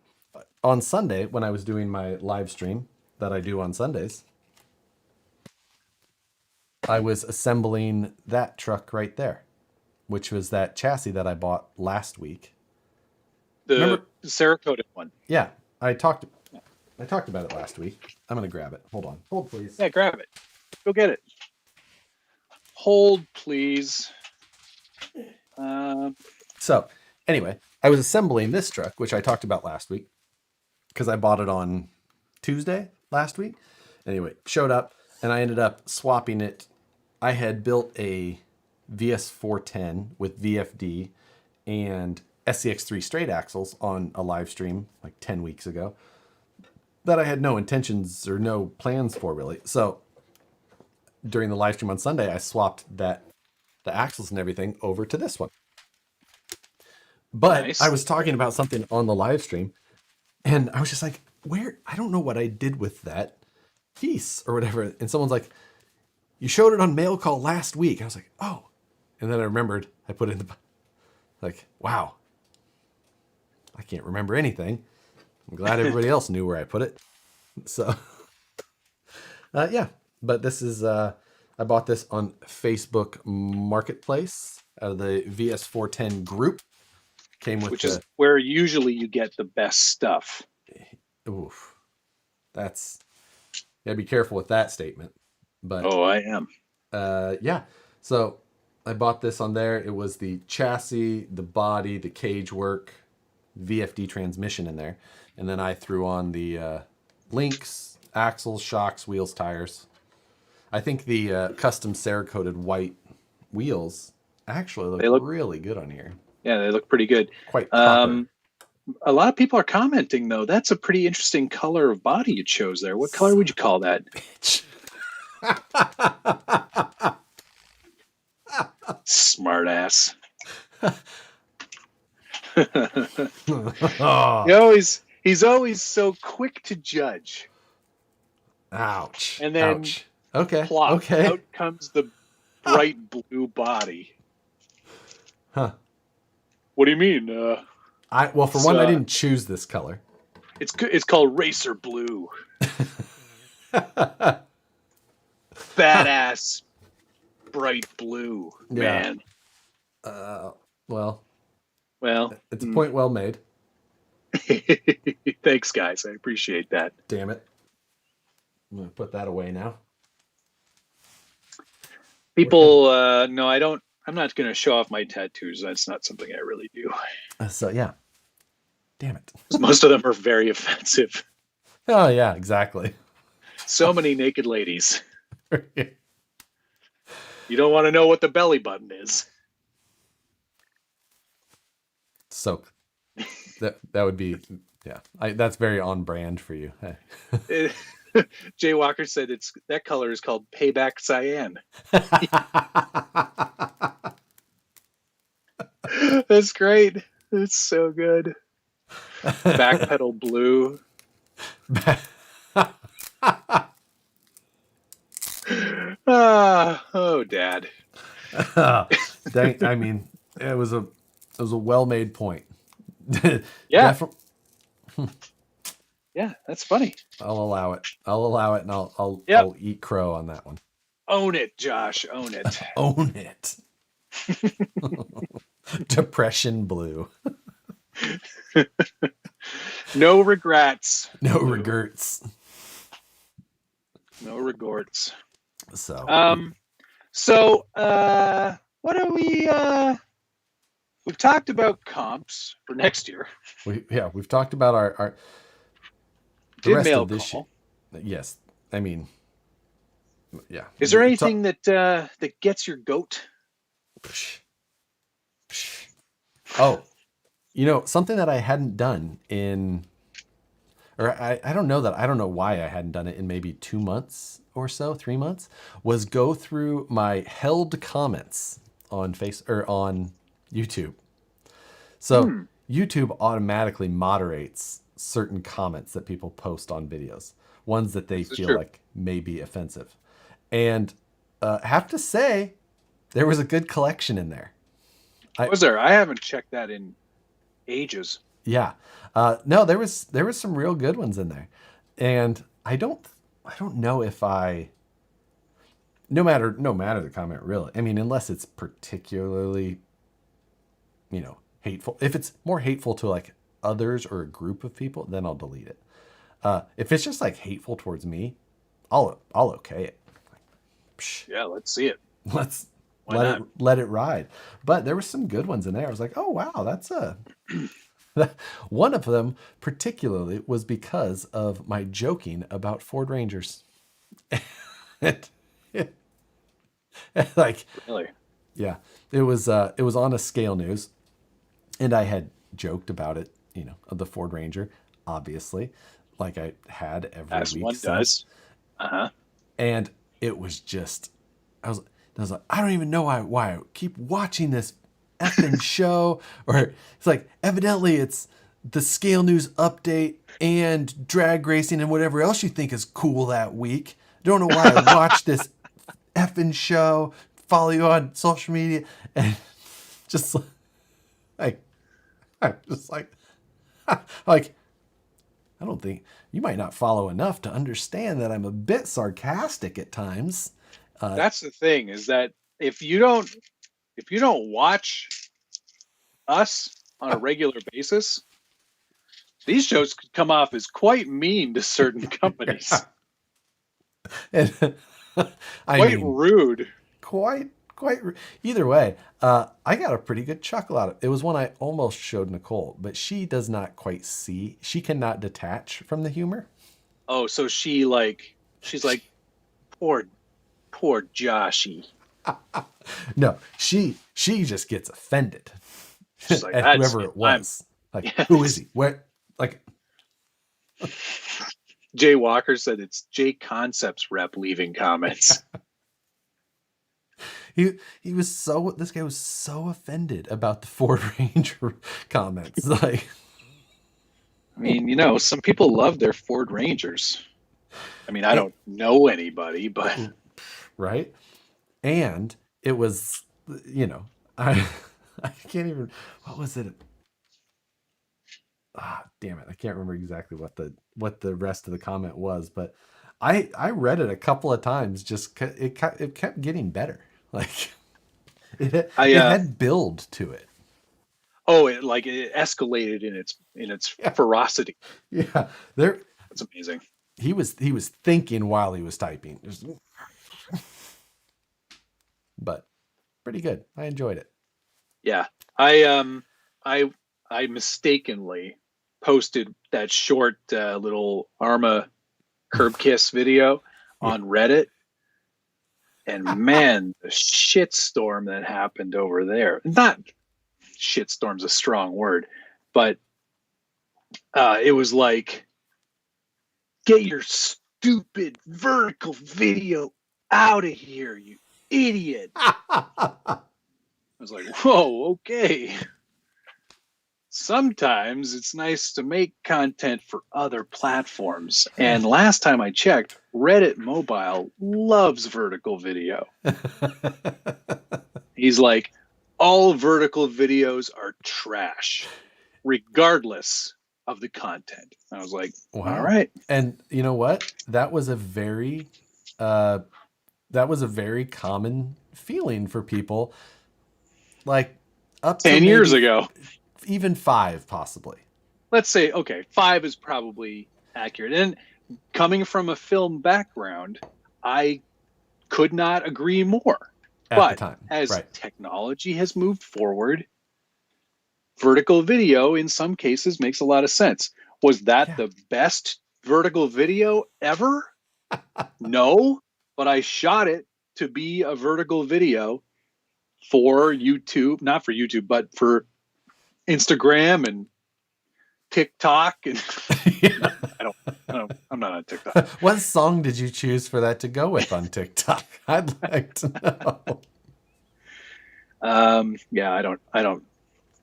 On Sunday, when I was doing my live stream that I do on Sundays, I was assembling that truck right there, which was that chassis that I bought last week. The Cerakote one. Yeah, I talked about it last week. I'm gonna grab it. Hold on. Hold, please. Yeah, grab it. Go get it. Hold, please. So, anyway, I was assembling this truck, which I talked about last week, because I bought it on Tuesday last week. Anyway, showed up, and I ended up swapping it. I had built a VS410 with VFD and SCX3 straight axles on a live stream like 10 weeks ago that I had no intentions or no plans for, really. So during the live stream on Sunday, I swapped the axles and everything over to this one. But nice. I was talking about something on the live stream, and I was just like, I don't know what I did with that piece or whatever. And someone's like, you showed it on Mail Call last week. I was like, oh. And then I remembered I put it in like, wow. I can't remember anything. I'm glad everybody else knew where I put it. So, yeah. But this is, I bought this on Facebook Marketplace out of the VS410 group. Which is where usually you get the best stuff. Oof. That's, you gotta be careful with that statement. But I am. Yeah. So I bought this on there. It was the chassis, the body, the cage work, VFD transmission in there. And then I threw on the links, axles, shocks, wheels, tires. I think the custom Cerakoted white wheels actually look really good on here. Yeah, they look pretty good. Quite proper. A lot of people are commenting, though. That's a pretty interesting color of body you chose there. What color would you call that? Smart ass. He's always so quick to judge. Ouch. And then okay. Out comes the bright blue body. Huh. What do you mean? Well, for one, I didn't choose this color. It's called Racer Blue. Badass bright blue, man. Well, it's a point well made. Thanks, guys. I appreciate that. Damn it. I'm going to put that away now. People, no, I don't. I'm not going to show off my tattoos. That's not something I really do. So, yeah. Damn it. Most of them are very offensive. Oh, yeah, exactly. So many naked ladies. You don't want to know what the belly button is. So, that would be, yeah. That's very on brand for you. Jay Walker said that color is called Payback Cyan. That's great. It's so good. Backpedal blue. Oh, Dad. I mean, it was a well-made point. Yeah. Yeah, that's funny. I'll allow it, and I'll eat crow on that one. Own it, Josh. Own it. Own it. Depression blue. No regrets. No regrets. No regrets. So. What are we? We've talked about comps for next year. We've talked about our the rest of this year. Yes, I mean, yeah. Is there anything that gets your goat? Oh, something that I hadn't done I don't know why I hadn't done it in maybe 2 months or so, 3 months, was go through my held comments on on YouTube. So YouTube automatically moderates certain comments that people post on videos, ones that they feel like may be offensive. And have to say, there was a good collection in there. Was there? I haven't checked that in ages. Yeah. No, there was some real good ones in there. And I don't know if no matter the comment, really. I mean, unless it's particularly, hateful. If it's more hateful to like others or a group of people, then I'll delete it. If it's just like hateful towards me, I'll okay it. Yeah, let's see it. let's Why not? let it ride. But there were some good ones in there. I was like, oh wow, that's a one of them particularly was because of my joking about Ford Rangers. And- like, Really? yeah, it was on a Scale News, and I had joked about it, of the Ford Ranger, obviously, like I had every As week one since. does. Uh-huh. And it was just, I was like, I don't even know why I keep watching this effing show. Or it's like, evidently it's the Scale News update and drag racing and whatever else you think is cool that week. Don't know why I watch this effing show, follow you on social media, and just like, I'm just like, I don't think you might not follow enough to understand that I'm a bit sarcastic at times. That's the thing, is that if you don't watch us on a regular basis, these shows could come off as quite mean to certain companies. And I Quite mean, rude. quite either way, I got a pretty good chuckle out of it. It was one I almost showed Nicole, but she does not quite see. She cannot detach from the humor. Oh, so she's like, poor Joshy. No, she just gets offended She's like, at that's whoever it. it was. Like, Yes. who is he? Where? Like, Jay Walker said it's Jay Concepts rep leaving comments. he was so, this guy was so offended about the Ford Ranger comments. Like, I mean, some people love their Ford Rangers. I mean, I don't know anybody, but right? And it was, I I can't even, what was it? Damn it, I can't remember exactly what the rest of the comment was, but I read it a couple of times. Just it kept getting better. Like, I it had build to it. it escalated in its Yeah, ferocity. yeah. There, That's amazing. he was thinking while he was typing. But pretty good. I enjoyed it. Yeah. I I mistakenly posted that short little Arma curb kiss video Yeah. on Reddit, and man, the shitstorm that happened over there. Not shitstorm's a strong word, but it was like, get your stupid vertical video out of here, you idiot. I was like, whoa, okay. Sometimes it's nice to make content for other platforms. And last time I checked, Reddit Mobile loves vertical video. He's like, all vertical videos are trash, regardless of the content. I was like, Wow. all right. And you know what? That was a very common feeling for people, like up to 10 years maybe ago. even 5 possibly. Let's say, okay, 5 is probably accurate. And coming from a film background, I could not agree more. At the time, as right. technology has moved forward, vertical video in some cases makes a lot of sense. Was that the best vertical video ever? No, but I shot it to be a vertical video for YouTube, not for YouTube, but for Instagram and TikTok. And I'm not on TikTok. What song did you choose for that to go with on TikTok? I'd like to know. Yeah, I don't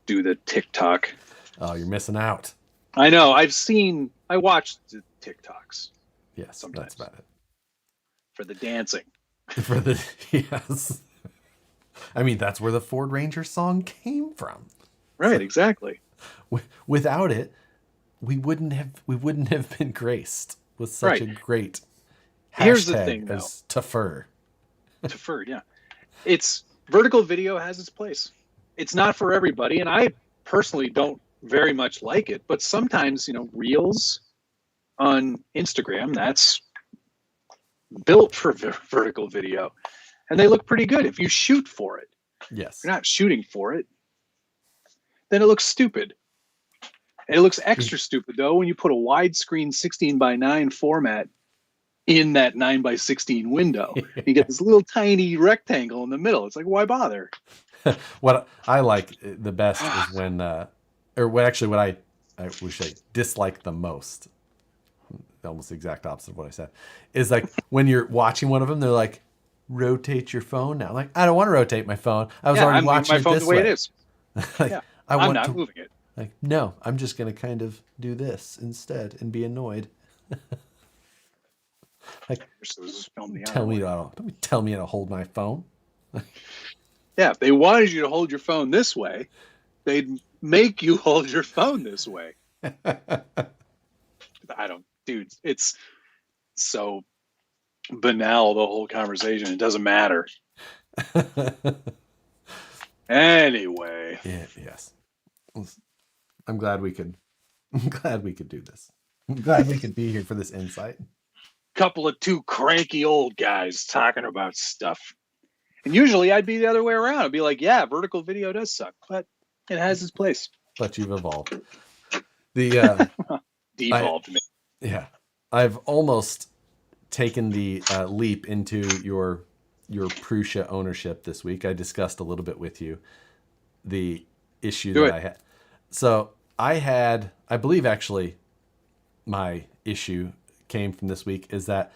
do the TikTok. Oh, you're missing out. I know. I watched the TikToks. Yes, sometimes. That's about it. For the dancing. Yes. I mean, that's where the Ford Ranger song came from. Right, exactly. Without it, we wouldn't have been graced with such a great Here's the hashtag thing, as Tafer. Tafer, yeah. It's vertical video has its place. It's not for everybody, and I personally don't very much like it, but sometimes, reels on Instagram, that's built for vertical video. and they look pretty good if you shoot for it. Yes. If you're not shooting for it, then it looks stupid. And it looks extra stupid, though, when you put a widescreen 16:9 format in that 9:16 window. You get this little tiny rectangle in the middle. It's like, why bother? What I like the best is when, what I wish I dislike the most, almost the exact opposite of what I said, is like when you're watching one of them, they're like, rotate your phone now. Like, I don't want to rotate my phone. I was already watching my phone it this the way way. It is. Like, yeah, I'm not moving it. Like, no, I'm just going to kind of do this instead and be annoyed. Like, don't tell me how to hold my phone. Yeah, if they wanted you to hold your phone this way, they'd make you hold your phone this way. Dude, it's so banal, the whole conversation. It doesn't matter. Anyway. Yes. I'm glad we could do this. I'm glad we could be here for this insight. Couple of two cranky old guys talking about stuff. And usually I'd be the other way around. I'd be like, yeah, vertical video does suck, but it has its place. But you've evolved. The devolved me. Yeah. I've almost taken the leap into your Prusa ownership this week. I discussed a little bit with you the issue that I had. So I believe actually my issue came from this week is that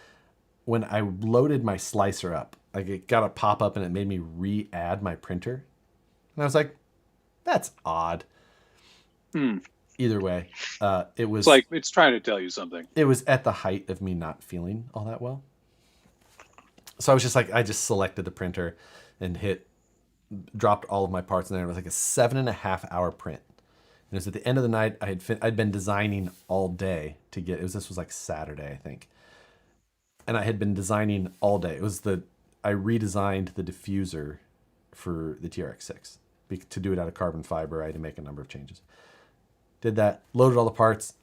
when I loaded my slicer up, like it got a pop-up and it made me re-add my printer. And I was like, that's odd. Either way, it was... It's like it's trying to tell you something. It was at the height of me not feeling all that well. So I was just like, I just selected the printer and dropped all of my parts in there. It was like a 7.5 hour print. And it was at the end of the night. I'd been designing all day to get, this was like Saturday, I think. And I had been designing all day. I redesigned the diffuser for the TRX6 to do it out of carbon fiber. I had to make a number of changes. Did that, loaded all the parts,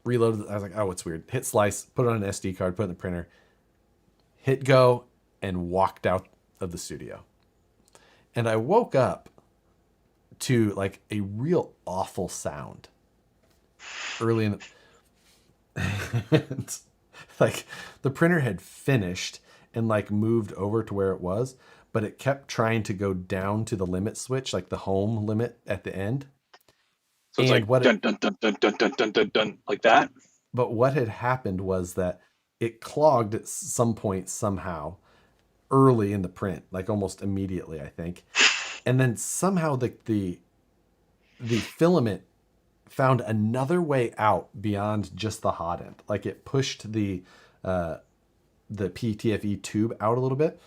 reloaded. I was like, oh, it's weird. Hit slice, put it on an SD card, put it in the printer, hit go, and walked out of the studio. And I woke up to like a real awful sound early in the... like the printer had finished and like moved over to where it was, but it kept trying to go down to the limit switch, like the home limit at the end. So it's like dun, dun, dun, dun, dun, dun, dun, dun, dun, like that. But what had happened was that it clogged at some point somehow early in the print, like almost immediately, I think. And then somehow the filament found another way out beyond just the hot end. Like it pushed the PTFE tube out a little bit.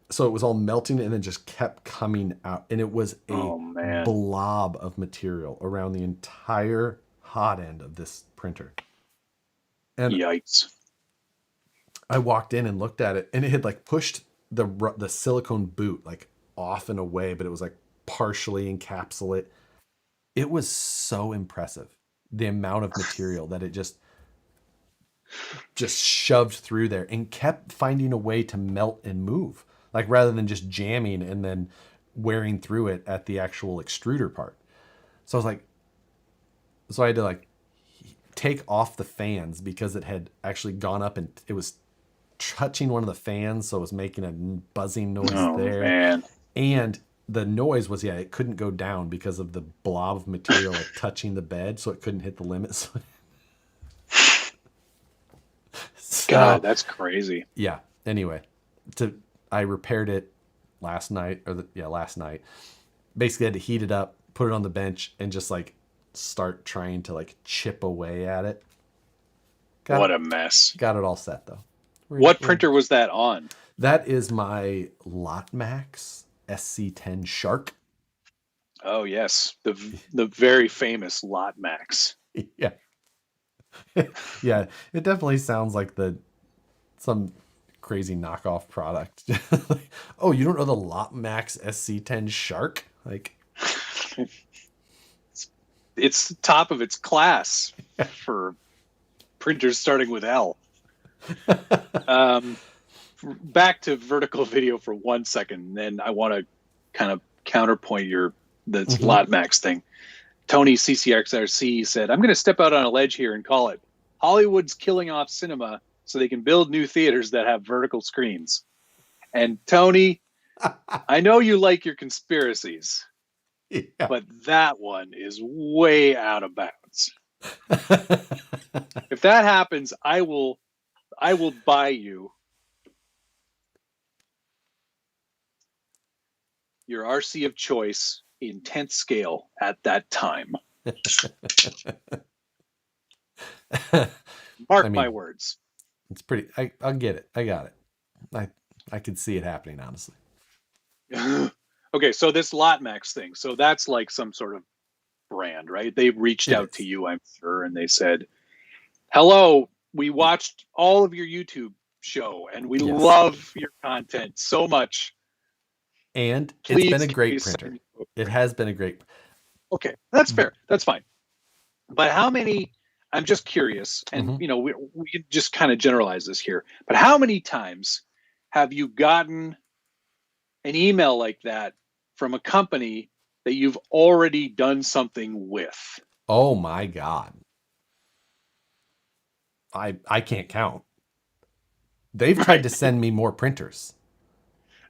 So it was all melting and then just kept coming out. And it was a blob of material around the entire hot end of this printer. And yikes. I walked in and looked at it, and it had like pushed the silicone boot like off and away, but it was like partially encapsulate. It was so impressive, the amount of material that it just shoved through there and kept finding a way to melt and move, like rather than just jamming and then wearing through it at the actual extruder part. So I was like, so I had to like take off the fans because it had actually gone up and it was touching one of the fans, so it was making a buzzing noise there. Man. And the noise was, it couldn't go down because of the blob of material like touching the bed, so it couldn't hit the limits. God, that's crazy. Yeah. Anyway, I repaired it last night. Basically had to heat it up, put it on the bench, and just like start trying to like chip away at it. What a mess. Got it all set though. What printer was that on? That is my Lotmax SC10 Shark. Oh yes, the very famous Lotmax. Yeah. Yeah, it definitely sounds like some crazy knockoff product. Oh, you don't know the Lotmax SC10 Shark? Like, it's the top of its class for printers starting with L. back to vertical video for 1 second, and then I want to kind of counterpoint the lot max thing. Tony CCXRC said, I'm going to step out on a ledge here and call it Hollywood's killing off cinema so they can build new theaters that have vertical screens. And Tony, I know you like your conspiracies, but that one is way out of bounds. If that happens, I will buy you your RC of choice in 10th scale at that time. Mark my words. It's pretty. I'll get it. I got it. I could see it happening, honestly. Okay, so this lot max thing. So that's like some sort of brand, right? They reached out to you, I'm sure, and they said, hello, we watched all of your YouTube show and we love your content so much. And it's been a great printer. It has been a great. Okay, that's fair. That's fine. But how many, I'm just curious, and you know, we can just kind of generalize this here, but how many times have you gotten an email like that from a company that you've already done something with? Oh my God. I can't count. They've tried to send me more printers.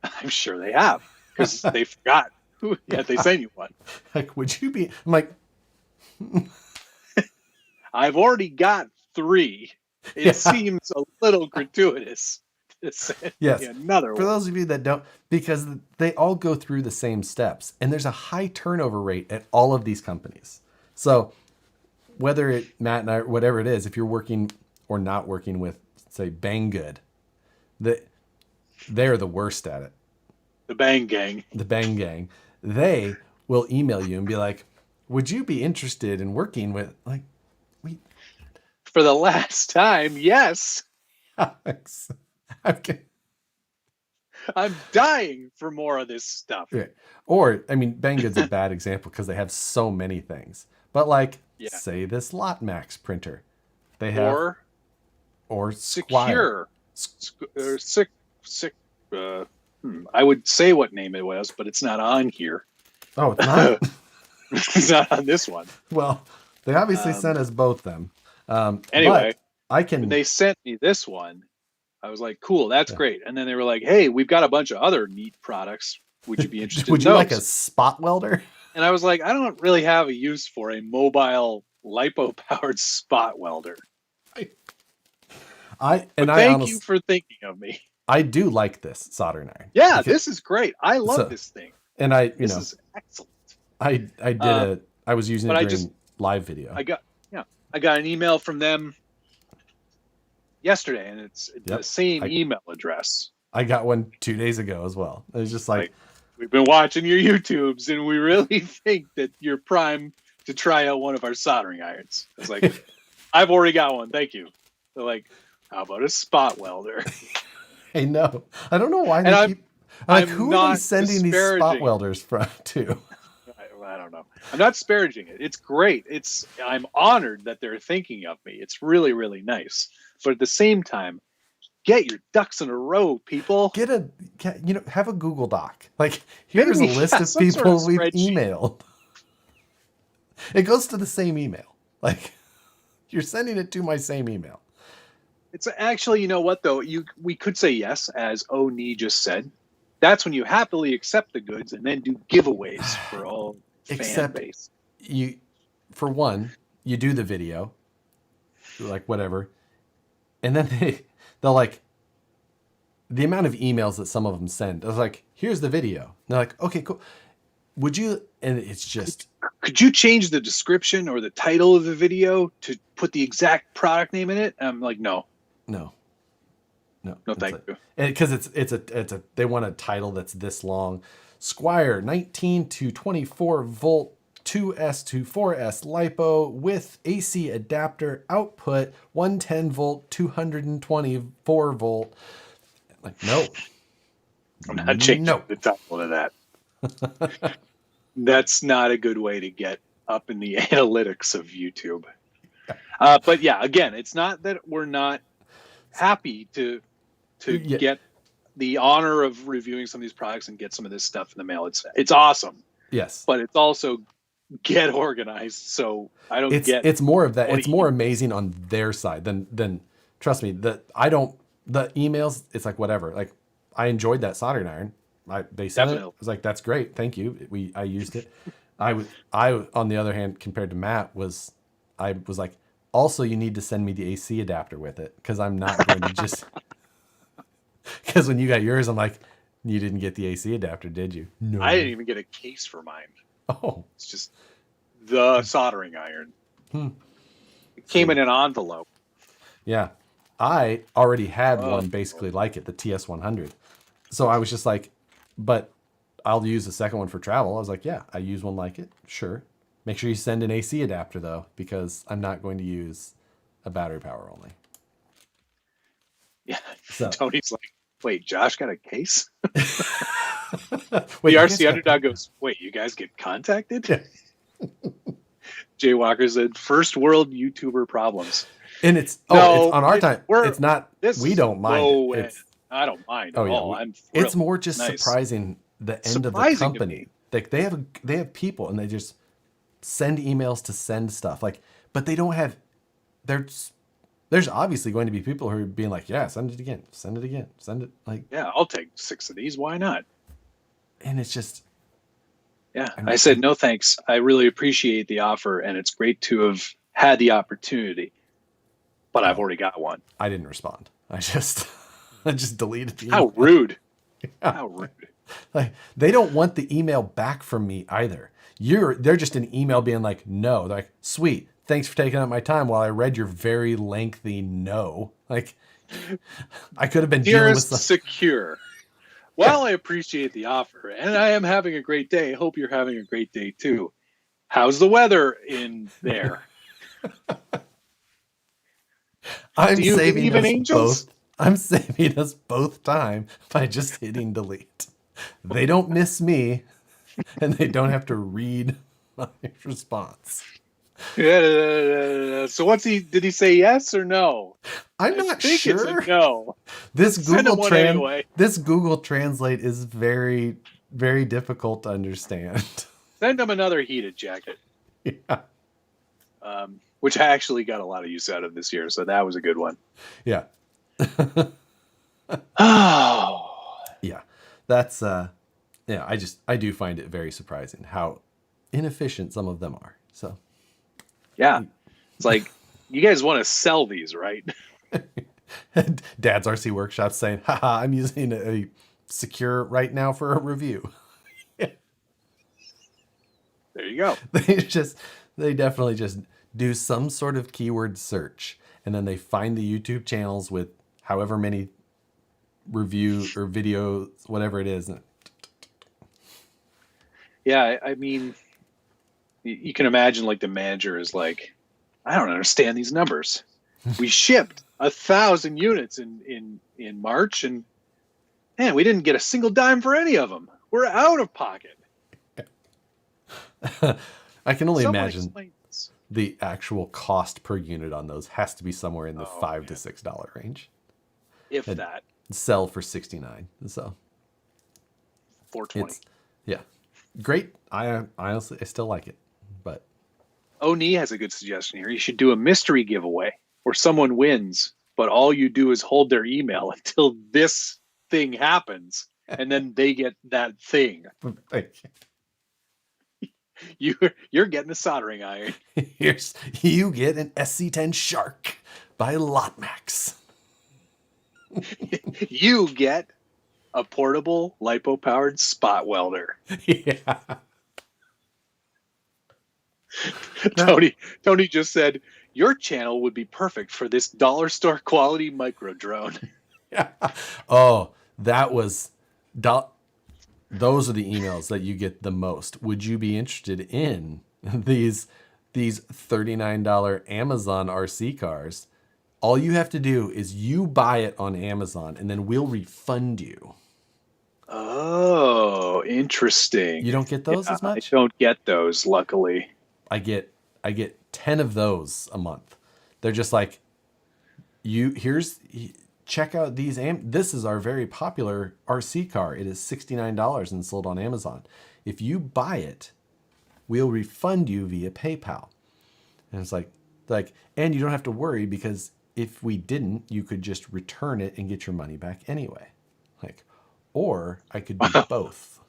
I'm sure they have, because they forgot. They sent you one. Like, would you be? I'm like, I've already got 3. It seems a little gratuitous to send me another one. For those of you that don't, because they all go through the same steps, and there's a high turnover rate at all of these companies. So whether Matt and I, whatever it is, if you're working or not working with, say, Banggood, they're the worst at it. The Bang Gang. The Bang Gang. They will email you and be like, would you be interested in working with, like, for the last time, yes. Alex, I'm dying for more of this stuff. Right. Or, I mean, Banggood's a bad example because they have so many things. But like, say this Lot Max printer. They have... Or Squire. I would say what name it was, but it's not on here. Oh, it's not? It's not on this one. Well, they obviously sent us both them. Anyway, when they sent me this one, I was like, cool, that's great. And then they were like, hey, we've got a bunch of other neat products. Would you be interested Would in you those? like a spot welder? And I was like, I don't really have a use for a mobile lipo-powered spot welder. Thank you for thinking of me. I do like this soldering iron. Yeah, this is great. I love this thing. And this is excellent. I was using it during live video. I got an email from them yesterday, and it's the same email address. I got one 2 days ago as well. It was just like we've been watching your YouTubes, and we really think that you're prime to try out one of our soldering irons. I was like, I've already got one. Thank you. They're like, how about a spot welder? I know. I don't know why they keep... Like, who are they sending these spot welders to? I don't know. I'm not disparaging it. It's great. I'm honored that they're thinking of me. It's really, really nice. But at the same time, get your ducks in a row, people. Have a Google Doc. Like, here's a list of people we've emailed. It goes to the same email. Like, you're sending it to my same email. It's actually, you know what though? We could say yes, as Oni just said. That's when you happily accept the goods and then do giveaways for all fan base. For one, you do the video, like whatever, and then they'll like the amount of emails that some of them send. I was like, here's the video. And they're like, okay, cool. Would you? And it's just. Could you change the description or the title of the video to put the exact product name in it? And I'm like, no, thank you. Because they want a title that's this long. Squire 19 to 24 volt 2S to 4S lipo with AC adapter output 110 volt 224 volt. Like, no. I'm not changing the title of that. That's not a good way to get up in the analytics of YouTube. But yeah, again, it's not that we're not happy to get the honor of reviewing some of these products and get some of this stuff in the mail. It's awesome. Yes. But it's also get organized. So I don't it's more of that. It's more emails. amazing on their side than trust me, the emails, it's like whatever. Like I enjoyed that soldering iron. They sent it. I was like, that's great. Thank you. I used it. I on the other hand, compared to Matt, I was like, also you need to send me the AC adapter with it, because I'm not going to just because when you got yours, I'm like, you didn't get the AC adapter, did you? No. I didn't even get a case for mine. Oh. It's just the soldering iron. It came in an envelope. Yeah. I already had one basically like it, the TS100. So I was just like, but I'll use the second one for travel. I was like, yeah, I use one like it. Sure. Make sure you send an AC adapter, though, because I'm not going to use a battery power only. Yeah. So. Tony's like, wait, Josh got a case? Wait, the RC Underdog goes, wait, you guys get contacted? Yeah. Jay Walker said, first world YouTuber problems. And it's it's on our time. It's not. We don't mind it. I don't mind at all. I'm it's more just surprising the end of the company. Like they have people and they just send emails to send stuff. Like, but they don't have. There's obviously going to be people who are being like, yeah, send it again, send it again, send it. Like, yeah, I'll take 6 of these. Why not? And it's just. Yeah, I said no thanks. I really appreciate the offer, and it's great to have had the opportunity. But I've already got one. I didn't respond. I just deleted the email. How rude. Yeah. How rude. Like, they don't want the email back from me either. They're just an email being like, no. They're like, sweet. Thanks for taking up my time while I read your very lengthy no. Like, I could have been dealing with secure. Well, I appreciate the offer, and I am having a great day. Hope you're having a great day too. How's the weather in there? I'm saving us both time by just hitting delete. They don't miss me, and they don't have to read my response. Yeah. So did he say yes or no? I'm not sure. It's a no. This Google Translate is very, very difficult to understand. Send him another heated jacket. Yeah. Which I actually got a lot of use out of this year, so that was a good one. Yeah. Oh. Yeah. That's yeah, I do find it very surprising how inefficient some of them are. So yeah. It's like, you guys want to sell these, right? Dad's RC Workshop saying, haha, I'm using a secure right now for a review. Yeah. There you go. They definitely just do some sort of keyword search, and then they find the YouTube channels with however many review or videos, whatever it is. Yeah, I mean, you can imagine like the manager is like, I don't understand these numbers. We shipped 1,000 units in March, and man, we didn't get a single dime for any of them. We're out of pocket. I can only imagine the actual cost per unit on those has to be somewhere in the $5 to $6 range. If that. Sell for $69. So $420. Yeah. Great. I honestly still like it. But Oni has a good suggestion here. You should do a mystery giveaway where someone wins, but all you do is hold their email until this thing happens, and then they get that thing. You're getting a soldering iron. You get an SC10 Shark by Lotmax. You get a portable lipo-powered spot welder. Yeah. Tony just said, your channel would be perfect for this dollar store quality micro drone. Yeah. Oh, those are the emails that you get the most. Would you be interested in these $39 Amazon RC cars? All you have to do is you buy it on Amazon, and then we'll refund you. Oh, interesting. You don't get those as much? I don't get those, luckily. I get 10 of those a month. They're just like, check out these. This is our very popular RC car. It is $69 and sold on Amazon. If you buy it, we'll refund you via PayPal. And it's like, and you don't have to worry, because if we didn't, you could just return it and get your money back anyway. Like, or I could do both.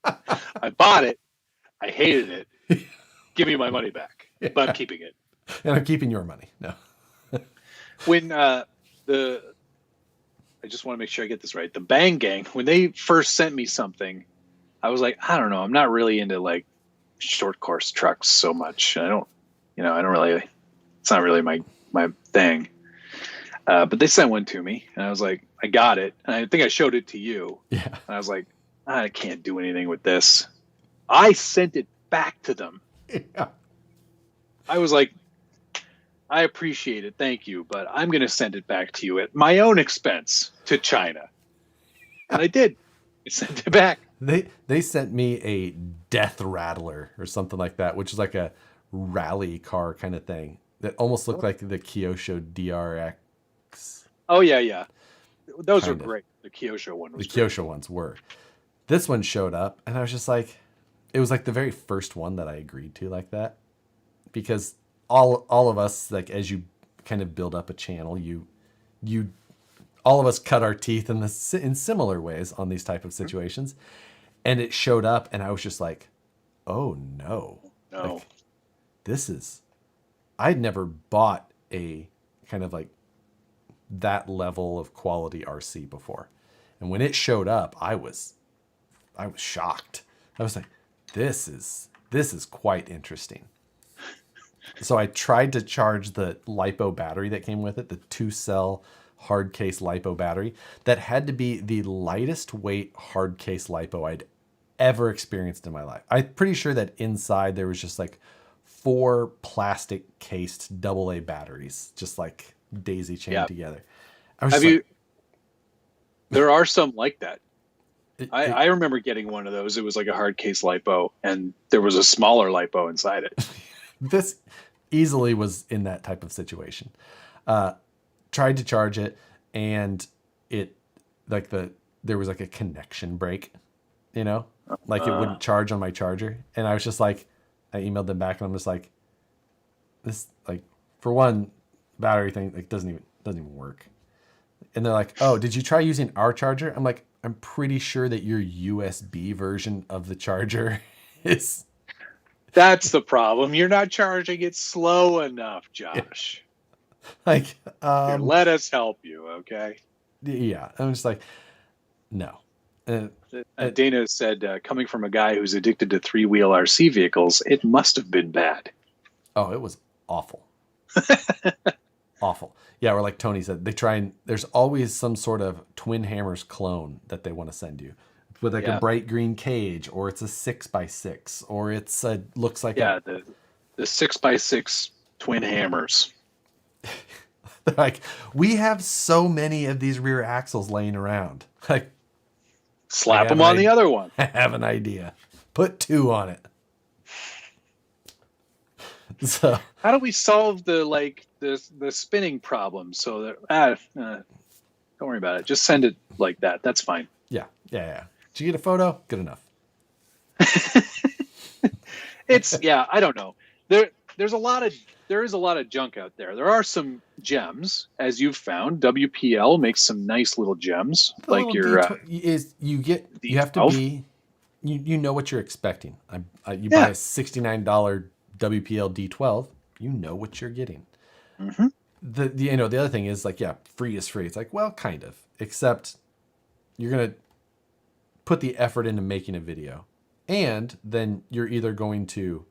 I bought it. I hated it. Give me my money back. Yeah. But I'm keeping it. And I'm keeping your money. No. When I just want to make sure I get this right. The Bang Gang, when they first sent me something, I was like, I don't know. I'm not really into like short course trucks so much. I don't really, it's not really my thing. But they sent one to me and I was like, I got it. And I think I showed it to you. Yeah. And I was like, I can't do anything with this. I sent it back to them. Yeah. I was like, I appreciate it. Thank you. But I'm going to send it back to you at my own expense to China. And I did. I sent it back. They sent me a Death Rattler or something like that, which is like a rally car kind of thing that almost looked like the Kyosho DRX. Oh, yeah. Those are great. The Kyosho one was great. Kyosho ones were. This one showed up, and I was just like, it was like the very first one that I agreed to like that. Because all of us, like, as you kind of build up a channel, you all of us cut our teeth in similar ways on these type of situations. And it showed up, and I was just like, oh no. Like, I'd never bought a kind of like that level of quality RC before. And when it showed up, I was shocked. I was like, this is quite interesting. So I tried to charge the LiPo battery that came with it, the 2-cell hard case LiPo battery. That had to be the lightest weight hard case LiPo I'd ever experienced in my life. I'm pretty sure that inside there was just like 4 plastic cased AA batteries, just like daisy chained together. There are some like that. I remember getting one of those. It was like a hard case LiPo, and there was a smaller LiPo inside it. This easily was in that type of situation. Tried to charge it, and it there was like a connection break, like it wouldn't charge on my charger. And I was just like, I emailed them back, and I'm just like, this, like, for one, battery thing like doesn't even work. And they're like, oh, did you try using our charger? I'm like, I'm pretty sure that your USB version of the charger is. That's the problem. You're not charging it slow enough, Josh. Like, here, let us help you, okay? Yeah, I'm just like, no. Dana said, coming from a guy who's addicted to 3-wheel RC vehicles, it must have been bad. Oh, it was awful. Awful. Yeah, or like Tony said, there's always some sort of Twin Hammers clone that they want to send you. With like a bright green cage, or it's a 6x6, or it's looks like the 6x6 Twin Hammers. They're like, we have so many of these rear axles laying around. Like, slap them on the other one. I have an idea. Put 2 on it. So how do we solve the spinning problem? So that don't worry about it. Just send it like that. That's fine. Yeah. Did you get a photo? Good enough. I don't know. There is a lot of junk out there. There are some gems, as you've found. WPL makes some nice little gems. The like your you have to be you know what you're expecting. You buy a $69 WPL D12, you know what you're getting. Mm-hmm. The other thing is like, free is free. It's like, well, kind of, except you're gonna put the effort into making a video, and then you're either going to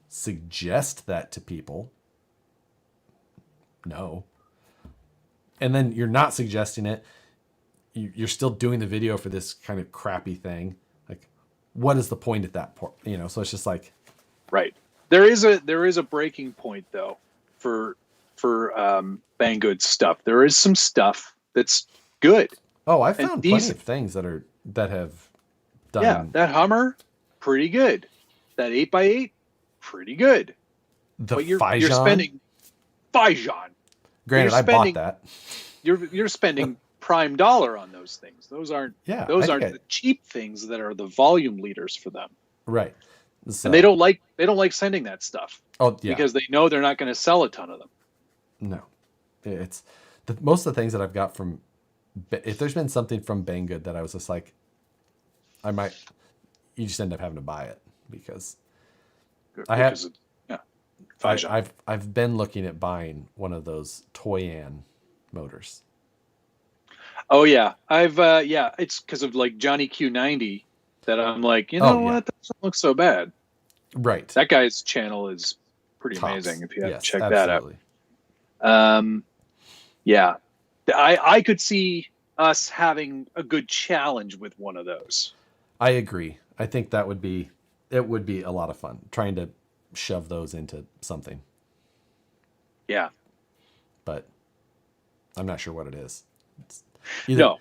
suggest that to people, and then you're not suggesting it. You're still doing the video for this kind of crappy thing. Like, what is the point at that point? So it's just like, right. There is a breaking point though for Banggood stuff. There is some stuff that's good. Oh, I found plenty of things that have done. Yeah, that Hummer, pretty good. That 8x8, pretty good. But you're spending Fijan. Granted, I bought that. You're spending prime dollar on those things. Those aren't the cheap things that are the volume leaders for them. Right. So, and they don't like sending that stuff. Oh yeah. Because they know they're not going to sell a ton of them. No. It's most of the things that I've got from, if there's been something from Banggood that I was just like, you just end up having to buy it because I've been looking at buying one of those Toyan motors. Oh yeah, it's because of like Johnny Q90 that I'm like, what? That doesn't look so bad. Right. That guy's channel is pretty amazing. If you have to check that out. Yeah, I could see us having a good challenge with one of those. I agree. I think it would be a lot of fun trying to shove those into something. Yeah. But I'm not sure what it is. No.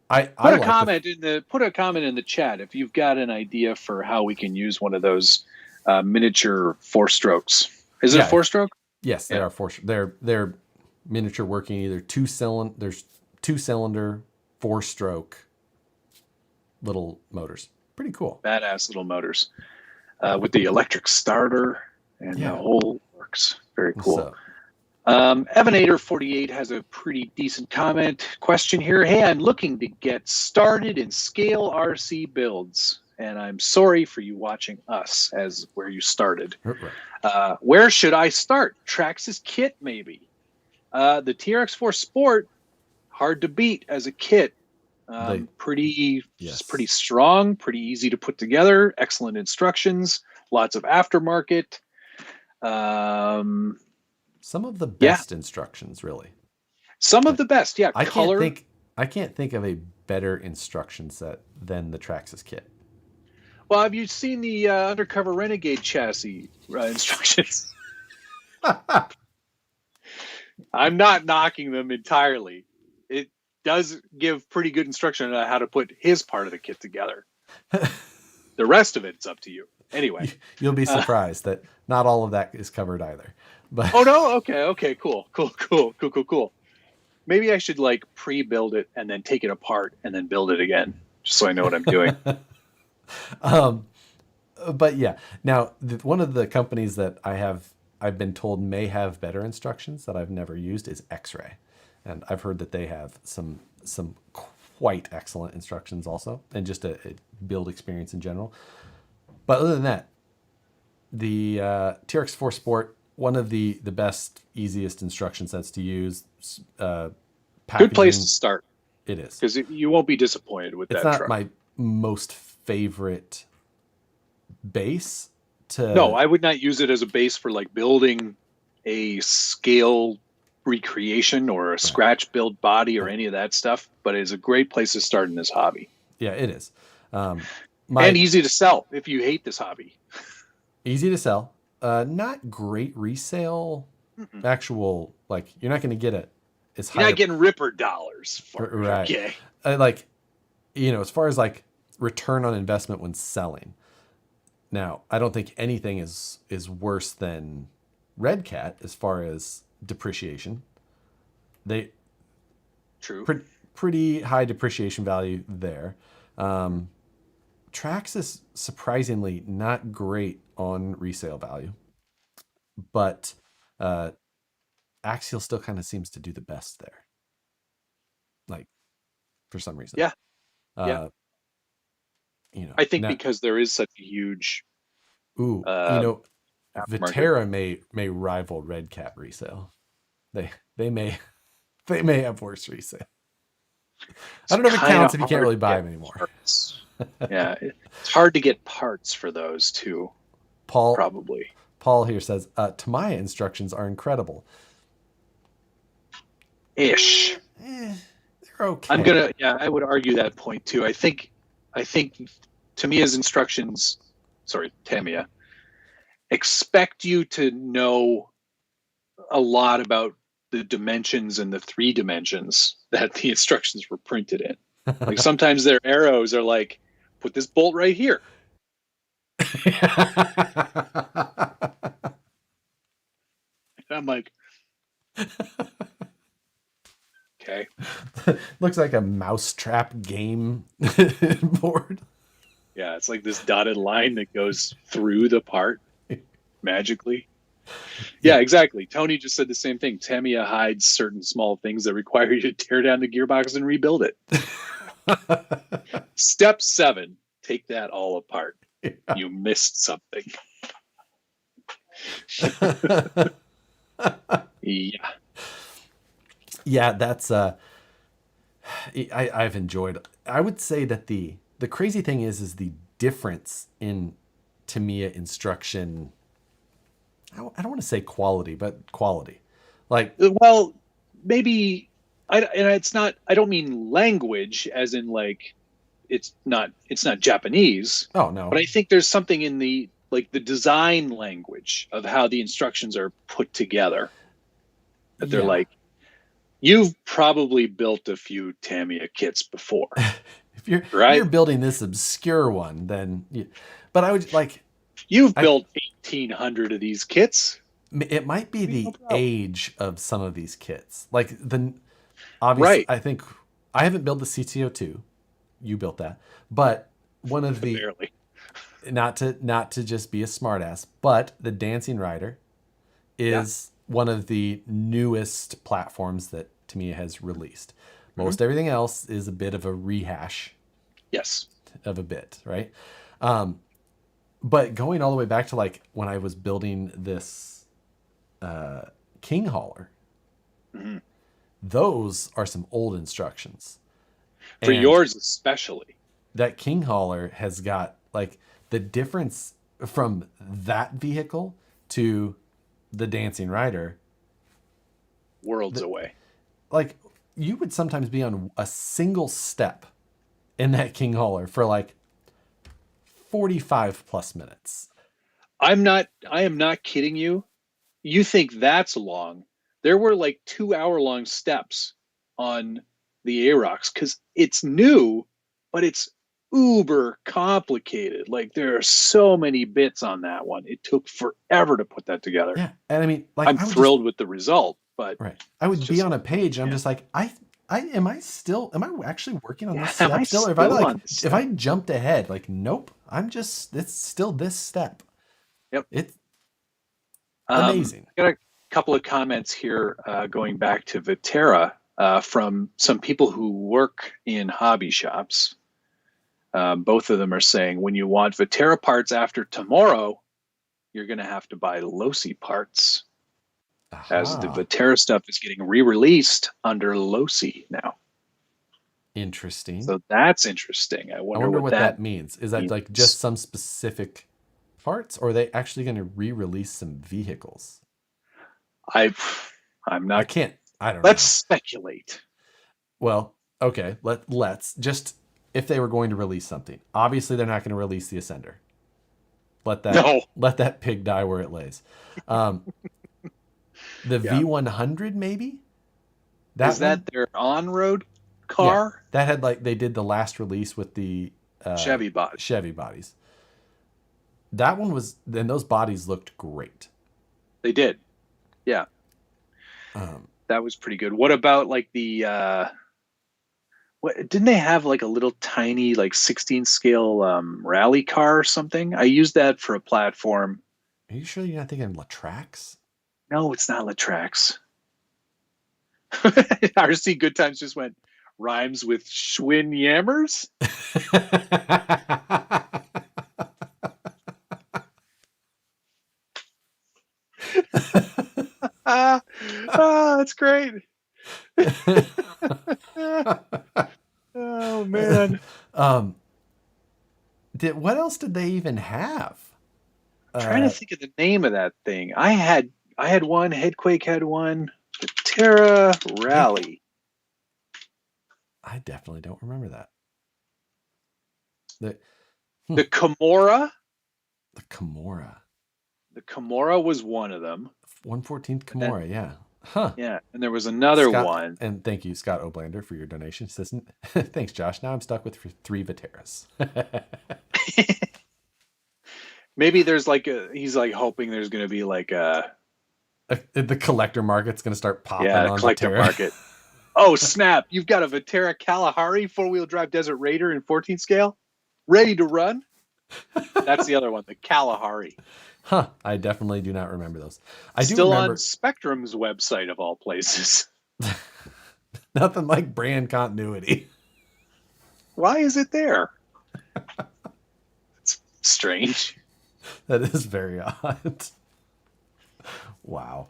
Put a comment in the chat if you've got an idea for how we can use one of those miniature 4-strokes. Is it a 4-stroke? Yes, they are 4. They're miniature working either 2-cylinder. There's 2-cylinder 4-stroke little motors. Pretty cool. Badass little motors with the electric starter and the whole works. Very cool. Evanator 48 has a pretty decent question here. Hey, I'm looking to get started in scale RC builds, and I'm sorry for you watching us as where you started. Right. Where should I start? Traxxas kit, maybe. The TRX4 Sport, hard to beat as a kit. Pretty strong, pretty easy to put together, excellent instructions, lots of aftermarket. Some of the best instructions, really. Some of the best, yeah. I can't think of a better instruction set than the Traxxas kit. Well, have you seen the Undercover Renegade chassis instructions? I'm not knocking them entirely. It does give pretty good instruction on how to put his part of the kit together. The rest of it's up to you. Anyway. You'll be surprised that not all of that is covered either. But oh no, okay, cool. Maybe I should like pre-build it and then take it apart and then build it again, just so I know what I'm doing. But yeah, now one of the companies that I've been told may have better instructions that I've never used is X-Ray, and I've heard that they have some quite excellent instructions also, and just a build experience in general. But other than that, the TRX4 Sport, one of the best, easiest instruction sets to use. Good place to start. It is. Because you won't be disappointed with that truck. It's not my most favorite base. No, I would not use it as a base for like building a scale recreation or a scratch build body or any of that stuff. But it's a great place to start in this hobby. Yeah, it is. And easy to sell if you hate this hobby. Easy to sell. Not great resale. Mm-mm. Actual, like, you're not going to get it. You're not getting Ripper dollars for it. Right. Okay. Like, as far as like return on investment when selling. Now, I don't think anything is worse than Red Cat as far as depreciation. True. Pretty high depreciation value there. Traxxas surprisingly not great on resale value, but Axial still kind of seems to do the best there. Like, for some reason. Yeah. I think now, because there is such a huge. Vaterra may rival Red Cat resale. They may have worse resale. I don't know if it counts if you can't really buy them anymore. Yeah, it's hard to get parts for those too. Paul here says Tamiya instructions are incredible. Ish. They're okay. I would argue that point too. I think Tamiya's instructions, Tamiya, expect you to know a lot about the dimensions and the 3 dimensions that the instructions were printed in. Like sometimes their arrows are like, put this bolt right here. I'm like, Okay. Looks like a mousetrap game board. Yeah, it's like this dotted line that goes through the part magically. Yeah, exactly. Tony just said the same thing. Tamiya hides certain small things that require you to tear down the gearbox and rebuild it. Step 7, take that all apart. Yeah. You missed something. Yeah. Yeah, that's I've enjoyed. I would say that the crazy thing is the difference in Tamiya instruction. I don't want to say quality, but quality. Like, Well, maybe it's not. I don't mean language, as in like it's not Japanese. oh no, But I think there's something in the design language of how the instructions are put together that they're like, you've probably built a few Tamiya kits before. if you're right? You're building this obscure one, then. But I would like. You've built 1,800 of these kits. It might be the age of some of these kits. Like obviously, right. I think I haven't built the CTO2. You built that, but one of the barely. Not to just be a smartass, but the Dancing Rider is one of the newest platforms that Tamiya has released. Most everything else is a bit of a rehash. Yes. Of a bit, right? But going all the way back to like when I was building this King Hauler, those are some old instructions. For yours especially. That King Hauler has got like the difference from that vehicle to the Dancing Rider. Worlds away. Like you would sometimes be on a single step in that King Hauler for like 45 plus minutes. I am not kidding you. You think that's long. There were like 2-hour-long steps on the Aerox because it's new, but it's uber complicated. Like there are so many bits on that one. It took forever to put that together. Yeah. And I mean, like I'm thrilled with the result, but right. I would be on a page and I'm just like, am I actually working on this step still? Or if I jumped ahead, like, nope, it's still this step. Yep. It's amazing. Got a couple of comments here going back to Vaterra from some people who work in hobby shops. Both of them are saying when you want Vaterra parts after tomorrow, you're going to have to buy Losi parts. As the Vaterra stuff is getting re-released under Losi now. Interesting. So that's interesting. I wonder what that means. Is that like just some specific parts, or are they actually going to re-release some vehicles? I'm not. I can't. I don't know. Let's speculate. Well, okay. Let's just, if they were going to release something, obviously they're not going to release the Ascender. Let that pig die where it lays. The V100 maybe? Is that their on-road car? Yeah, that had they did the last release with the Chevy bodies. That one then those bodies looked great. They did. Yeah. That was pretty good. What about like the didn't they have like a little tiny 16 scale rally car or something? I used that for a platform. Are you sure you're not thinking Latrax? No, it's not Latrax. RC Good Times just went rhymes with Schwinn Yammers. That's great. Oh man. What else did they even have? I'm trying to think of the name of that thing. I had one. Headquake had one. Vaterra Rally. I definitely don't remember that. The Kimura. The Kimura. The Kimura was one of them. 114th Kimura, yeah. Huh. Yeah, and there was another one. And thank you, Scott Oblander, for your donation. Says, thanks, Josh. Now I'm stuck with 3 Vaterras. Maybe there's he's hoping there's going to be a The collector market's going to start popping on collector Vaterra. market. Oh, snap. You've got a Vaterra Kalahari 4-wheel drive Desert Raider in 14 scale ready to run. That's the other one, the Kalahari. Huh. I definitely do not remember those. I do Still remember on Spectrum's website of all places. nothing like brand continuity. Why is it there? It's strange. That is very odd. Wow.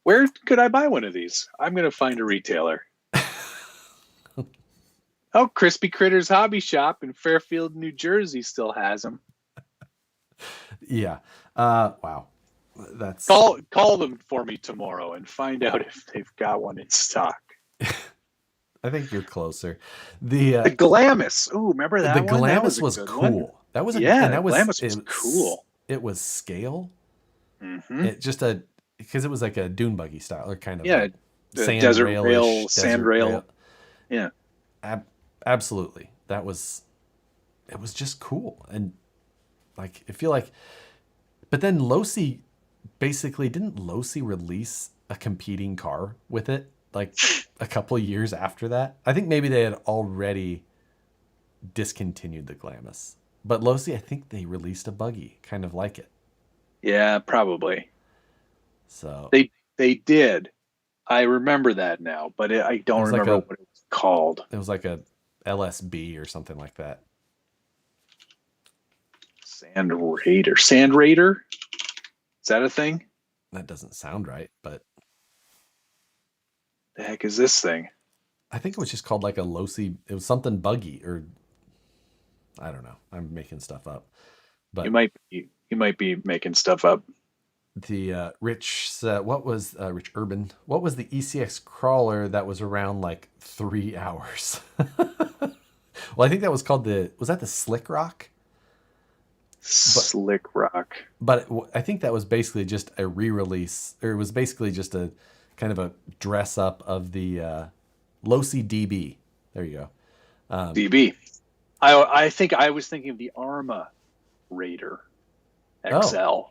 Where could I buy one of these? I'm going to find a retailer. Oh, Crispy Critters Hobby Shop in Fairfield, New Jersey still has them. Yeah. Wow. That's call them for me tomorrow and find out if they've got one in stock. I think you're closer. The Glamis. Oh, remember that the one? Glamis was cool. One. That was Glamis was cool. It was scale. Mm-hmm. It just because it was like a dune buggy style or kind of sand rail. Yeah. Absolutely. It was just cool. And like, I feel like, but then Losi didn't Losi release a competing car with it like a couple of years after that? I think maybe they had already discontinued the Glamis, but Losi, I think they released a buggy kind of like it. Yeah, probably. So they did. I remember that now, but I don't remember what it was called. It was like a LSB or something like that. Sand Raider? Is that a thing? That doesn't sound right, but the heck is this thing? I think it was just called like a Losi. It was something buggy, or I don't know. I'm making stuff up, but you might be making stuff up. The Rich Urban? What was the ECX crawler that was around like 3 hours? Well, I think that was called was that the Slick Rock? Slick Rock. But I think that was basically just a re-release, or it was basically just a kind of a dress up of the Losi DB. There you go. DB. I think I was thinking of the Arma Raider XL,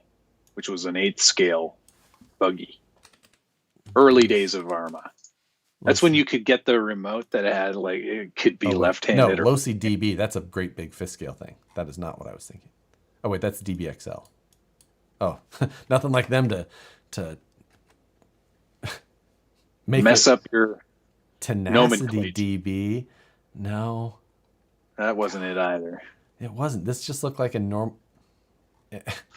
which was an 8th scale buggy. Early days of Arma. That's when you could get the remote that had like it could be left-handed. No, Losi DB. That's a great big 5th scale thing. That is not what I was thinking. Oh wait, that's DBXL. Oh, nothing like them to mess up your Tenacity DB. No, that wasn't it either. It wasn't. This just looked like a normal.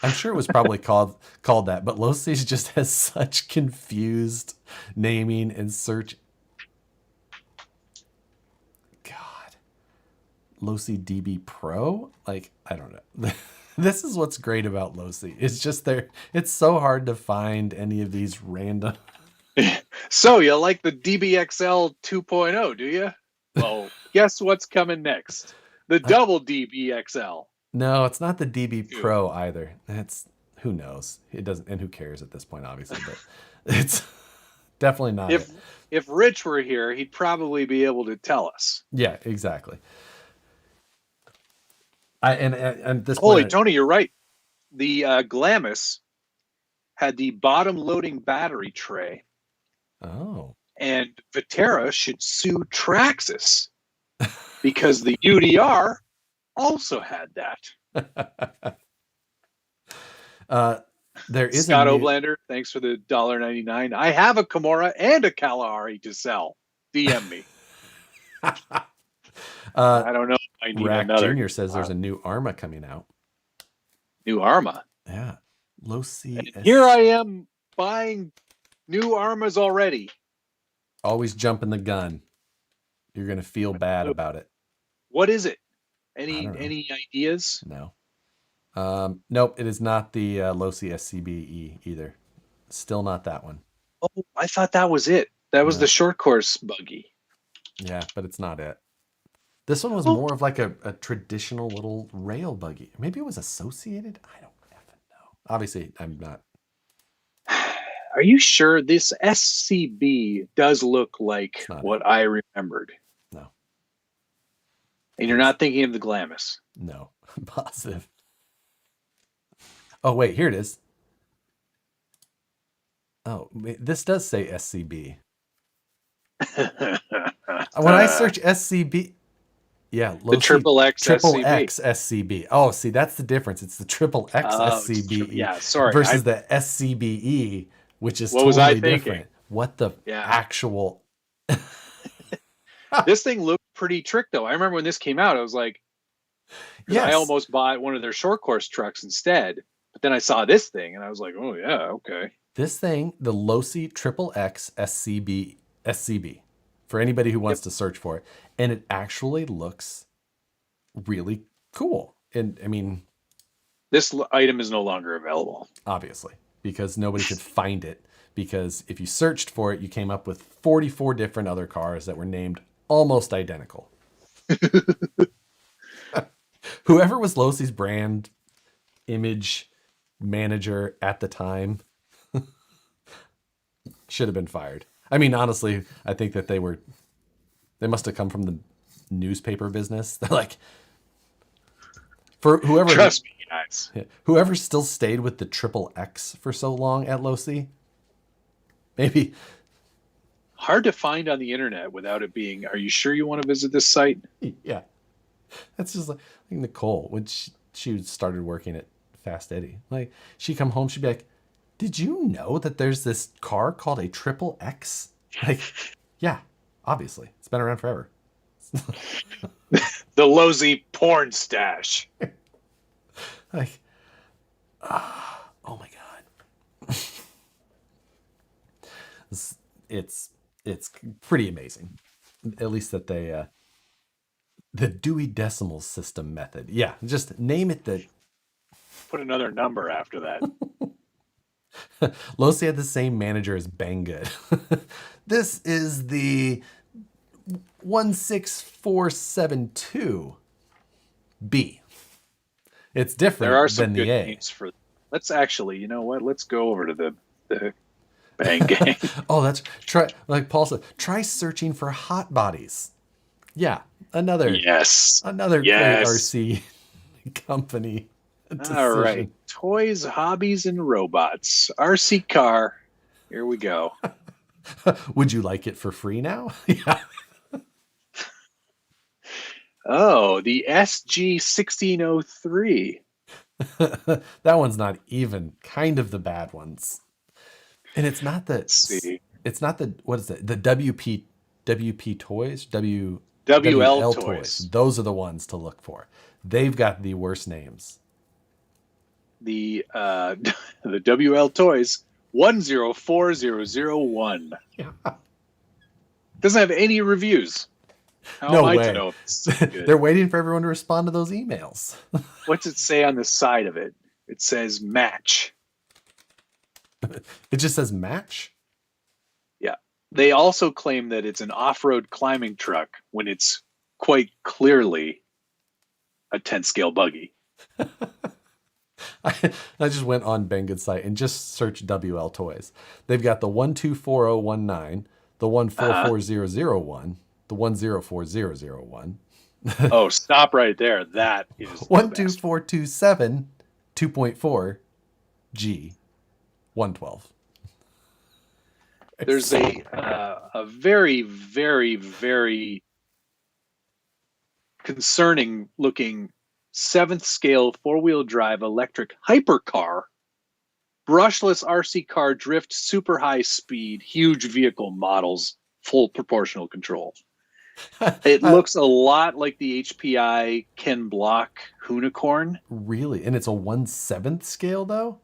I'm sure it was probably called that, but Losi's just has such confused naming and search. God, Losi DB Pro? Like, I don't know. This is what's great about Losi. It's just it's so hard to find any of these random. So you like the DBXL 2.0, do you? Well, guess what's coming next? The double DBXL. No, it's not the DB Pro either. It's who knows. It doesn't, and who cares at this point, obviously. But it's definitely not. If Rich were here, he'd probably be able to tell us. Yeah, exactly. And this Holy Tony, you're right. The Glamis had the bottom loading battery tray. Oh. And Vaterra should sue Traxxas because the UDR also had that. There is Scott Oblander, thanks for the $1.99. I have a Kimura and a Kalahari to sell. DM me. I don't know if I need Rack another. Jr. says there's a new Arma coming out. New Arma? Yeah. Losi. Here I am buying new Armas already. Always jumping the gun. You're going to feel bad about it. What is it? Any ideas? No. Nope, it is not the Losi SCBE either. Still not that one. Oh, I thought that was it. That was the short course buggy. Yeah, but it's not it. This one was more of like a traditional little rail buggy. Maybe it was associated. I don't know. Obviously, I'm not. Are you sure this SCB does look like what I remembered? No. And you're not thinking of the Glamis? No, I'm positive. Oh, wait, here it is. Oh, this does say SCB. When I search SCB, yeah, the triple X triple SCB. X SCB. Oh, see, that's the difference. It's the triple X SCBE Yeah, sorry. versus the SCBE, which is What was I totally thinking? different. What the actual? This thing looked pretty trick, though. I remember when this came out, I was like, because I almost bought one of their short course trucks instead. But then I saw this thing, and I was like, oh, yeah, okay. This thing, the Losi Triple X SCB, for anybody who wants to search for it. And it actually looks really cool. And I mean, this item is no longer available. Obviously, because nobody could find it. Because if you searched for it, you came up with 44 different other cars that were named almost identical. Whoever was Losi's brand image manager at the time should have been fired. I mean, honestly, I think that they must have come from the newspaper business. They're like, for whoever, trust me, guys, whoever still stayed with the triple X for so long at Losi, maybe hard to find on the internet without it being, are you sure you want to visit this site? Yeah. That's just like Nicole, when she started working at Fast Eddie. Like, she'd come home, she'd be like, did you know that there's this car called a triple X? Like, yeah, obviously. It's been around forever. The Losi porn stash. Like, oh my God. It's pretty amazing. At least that they, the Dewey Decimal System method. Yeah, just name it the... Put another number after that. Losi had the same manager as Banggood. This is the 16472B. It's different there are some than good the A. names for. Let's actually, you know what? Let's go over to the Bang Gang. Oh, that's like Paul said. Try searching for hot bodies. Yeah, another great RC company decision. All right, toys, hobbies, and robots. RC car. Here we go. Would you like it for free now? Yeah. Oh, the SG 1603. That one's not even kind of the bad ones. And it's not the. Let's see. It's not the, what is it? The WP toys? WL toys. Those are the ones to look for. They've got the worst names. The WL toys 104001. Yeah. Doesn't have any reviews. How no am way. I to know if it's good? They're waiting for everyone to respond to those emails. What's it say on the side of it? It says match. It just says match? Yeah. They also claim that it's an off-road climbing truck when it's quite clearly a 10-scale buggy. I just went on Banggood's site and just searched WL toys. They've got the 124019, the 144001, the 104001. Oh, stop right there. That is 12427 2.4 G 112. There's a very, very, very concerning looking 7th scale 4-wheel drive electric hypercar, brushless RC car drift, super high speed, huge vehicle models, full proportional control. It looks a lot like the HPI Ken Block Hoonicorn. Really? And it's a 1/7 scale though?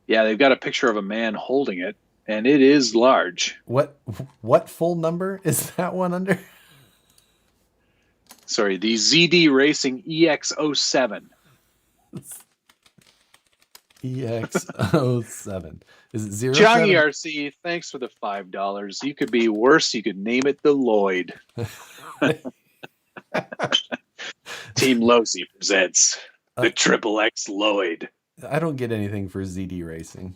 Yeah, they've got a picture of a man holding it, and it is large. What full number is that one under? Sorry, the ZD Racing EX07. EX07. Is it 07? Johnny RC, thanks for the $5. You could be worse. You could name it the Lloyd. Team Losi presents the Triple X Lloyd. I don't get anything for ZD Racing.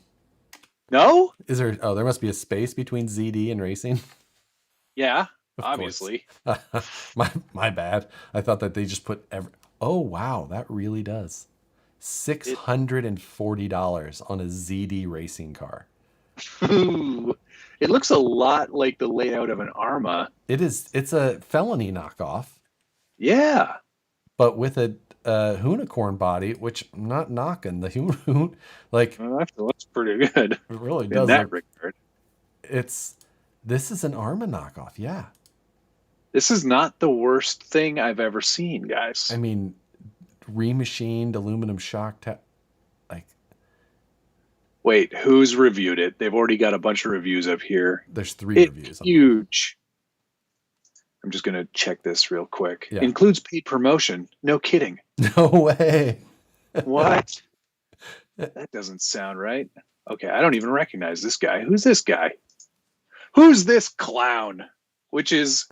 No? Is there? Oh, there must be a space between ZD and racing. Yeah, obviously. my bad. I thought that they just put Oh wow, that really does. $640 on a ZD racing car. Ooh, it looks a lot like the layout of an Arma. It is. It's a felony knockoff, Yeah. but with a unicorn body, which I'm not knocking the human. Like Well, that looks pretty good it really in does that look. regard. It's this is an Arma knockoff. Yeah, This is not the worst thing I've ever seen, I guys. mean, remachined aluminum like Wait, who's reviewed it? They've already got a bunch of reviews up here. there's 3 It's reviews on mine. huge. I'm just going to check this real quick. Yeah. Includes paid promotion. No kidding. No way. What? That doesn't sound right. Okay, I don't even recognize this guy. Who's this guy? Who's this clown? Which is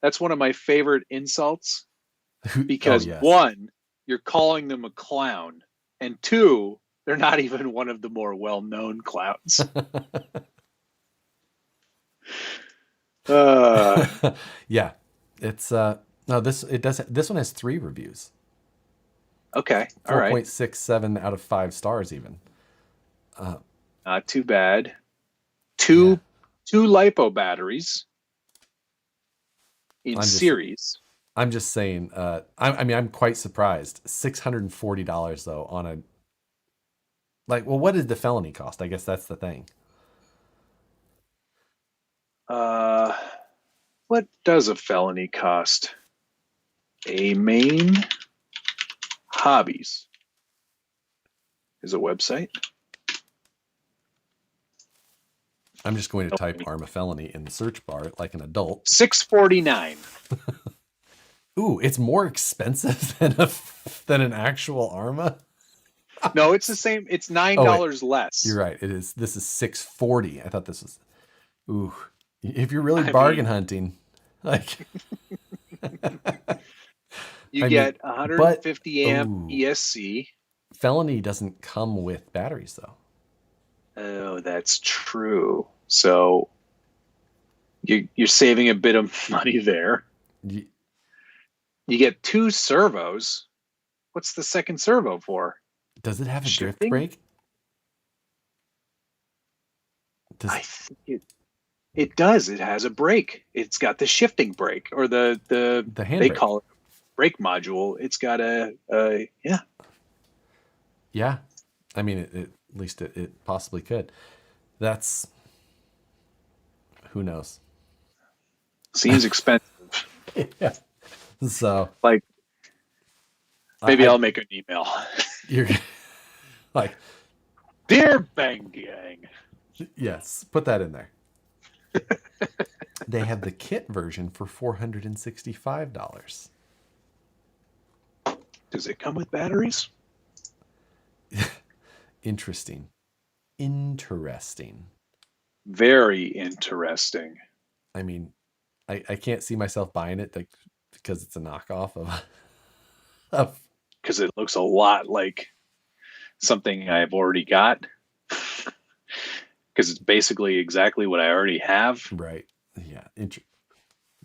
that's one of my favorite insults because yes. 1, you're calling them a clown, and 2, they're not even one of the more well-known clowns. Yeah, it's no this one has 3 reviews. Okay, all right. 4.67 out of 5 stars even. Not too bad. Two lipo batteries in series. I'm just saying. I mean, I'm quite surprised. $640 though on a. Like, well, what did the felony cost? I guess that's the thing. What does a felony cost? A main hobbies is a website. I'm just going to type Arma felony in the search bar like an adult. $649. Ooh, it's more expensive than an actual Arma. No, it's the same. It's $9 less. You're right. It is. This is $640. I thought this was. Ooh, if you're really bargain hunting, like you get 150 amp ESC. Felony doesn't come with batteries though. Oh, that's true. So you're saving a bit of money there. You get 2 servos. What's the second servo for? Does it have a drift brake? I think it does. It has a brake. It's got the shifting brake, or the hand they brake. call it brake module. It's got a yeah. Yeah, I mean, at least it possibly could. That's who knows. Seems expensive. Yeah. So like maybe I'll make an email. You're like, dear Bang Gang. Yes, put that in there. They have the kit version for $465. Does it come with batteries? Interesting. Very interesting. I mean, I can't see myself buying it because it's a knockoff of because it looks a lot like something I've already got. Because it's basically exactly what I already have. Right. Yeah.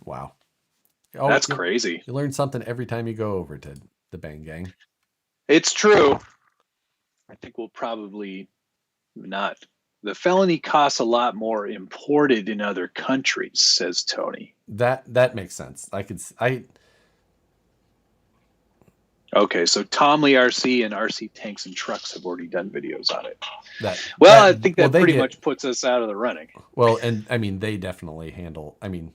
Wow. That's crazy. You learn something every time you go over to the Bang Gang. It's true. I think we'll probably not. The felony costs a lot more imported in other countries, says Tony. That makes sense. Okay, so Tom Lee RC and RC Tanks and Trucks have already done videos on it. I think that pretty much puts us out of the running. Well, and I mean, they definitely handle. I mean,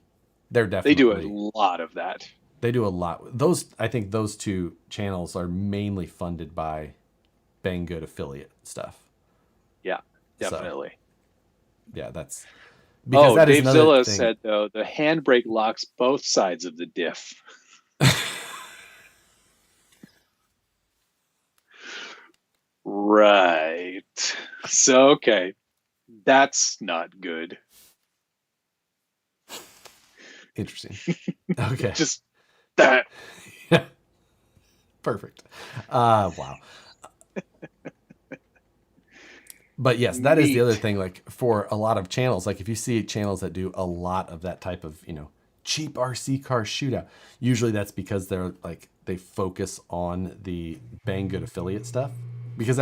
they do a lot of that. They do a lot. I think those 2 channels are mainly funded by Banggood affiliate stuff. Yeah, definitely. So, yeah, that's because Dave Zilla said though the handbrake locks both sides of the diff. Right. So, okay. That's not good. Interesting. Okay. Just that. Perfect. Wow. But yes, that is the other thing. Like for a lot of channels, like if you see channels that do a lot of that type of, cheap RC car shootout, usually that's because they focus on the Banggood affiliate stuff. Because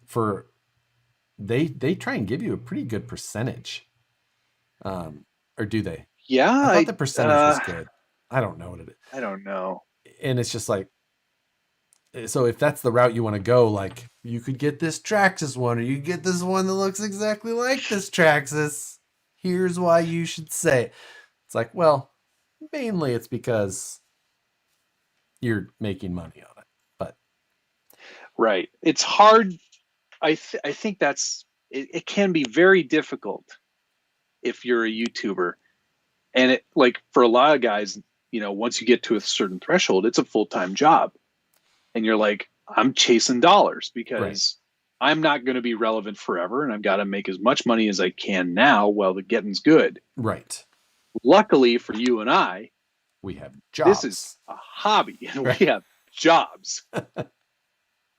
for they try and give you a pretty good percentage. Or do they? Yeah, I thought the percentage was good. I don't know what it is. I don't know. And it's just like, so if that's the route you want to go, like you could get this Traxxas one, or you get this one that looks exactly like this Traxxas. Here's why you should say. It's like, well, mainly it's because you're making money on it. But right, it's hard. I think it can be very difficult if you're a YouTuber, and it, like, for a lot of guys, once you get to a certain threshold, it's a full-time job, and you're like, I'm chasing dollars because I'm not going to be relevant forever, and I've got to make as much money as I can now while the getting's good. Right. Luckily for you and I, we have jobs. This is a hobby, and we have jobs that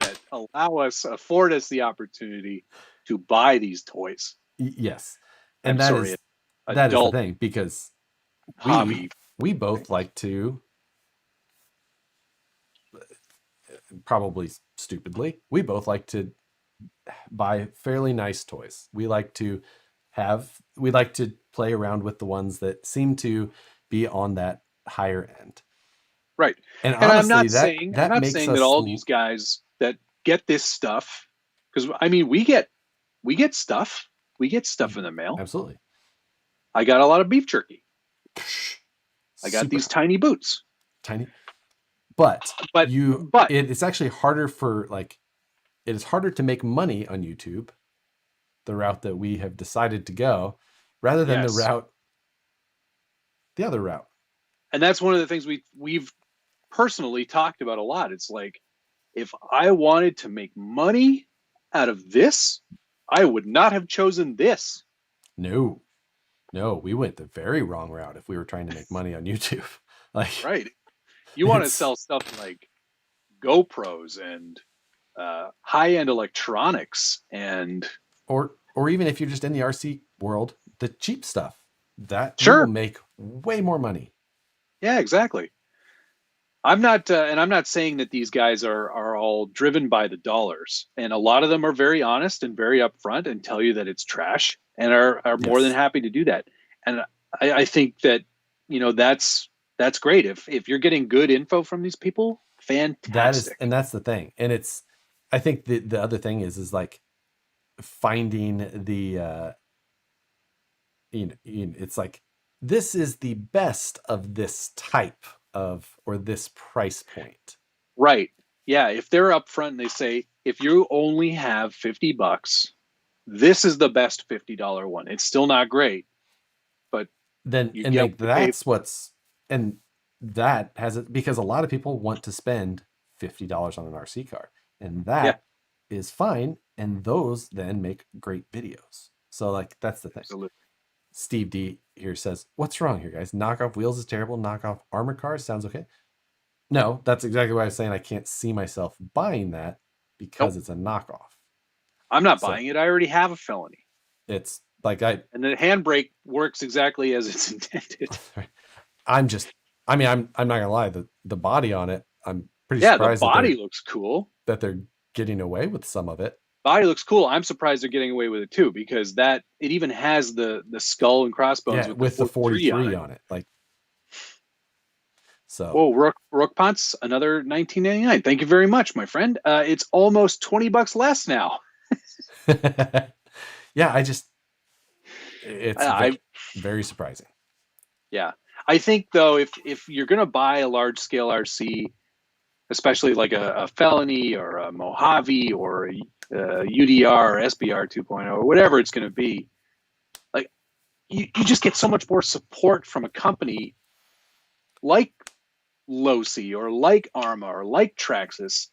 afford us the opportunity to buy these toys. Yes. And that is the thing, because we both like to, probably stupidly, we both like to buy fairly nice toys. We like to play around with the ones that seem to be on that higher end. Right. And honestly, I'm not saying that all these guys that get this stuff, because I mean, we get stuff. We get stuff in the mail. Absolutely. I got a lot of beef jerky. I got these tiny boots. But it's actually harder it is harder to make money on YouTube, the route that we have decided to go, rather than the other route. And that's one of the things we've personally talked about a lot. It's like, if I wanted to make money out of this, I would not have chosen this. No, we went the very wrong route if we were trying to make money on YouTube. Right. You want to sell stuff like GoPros and high-end electronics, and or even if you're just in the RC world, the cheap stuff that you will make way more money. Yeah, exactly. I'm not saying that these guys are all driven by the dollars, and a lot of them are very honest and very upfront and tell you that it's trash, and are more than happy to do that. And I think that that's great if you're getting good info from these people. Fantastic. That's the thing. And I think the other thing is like finding the it's like, this is the best of this type of, or this price point. Right. Yeah. If they're upfront and they say, if you only have $50, this is the best $50 one. It's still not great, but then that has it, because a lot of people want to spend $50 on an RC car, and that is fine. And those then make great videos. So like, that's the thing. Absolutely. Steve D here says, what's wrong here, guys? Knockoff wheels is terrible. Knockoff armor cars sounds okay. No, that's exactly why I was saying I can't see myself buying that, because it's a knockoff. I'm not buying it. I already have a felony. It's like and the handbrake works exactly as it's intended. I'm not gonna lie, the body on it, I'm pretty surprised. The body looks cool. That they're getting away with some of it. Body looks cool. I'm surprised they're getting away with it too, because it even has the skull and crossbones with the 43 on it. Like, so. Whoa, Rook Ponce, another $19.99. Thank you very much, my friend. It's almost $20 less now. Yeah, it's very surprising. Yeah. I think though, if you're gonna buy a large scale RC, especially like a felony or a Mojave or a UDR or SBR 2.0 or whatever it's going to be, like you just get so much more support from a company like Losi or like Arma or like Traxxas,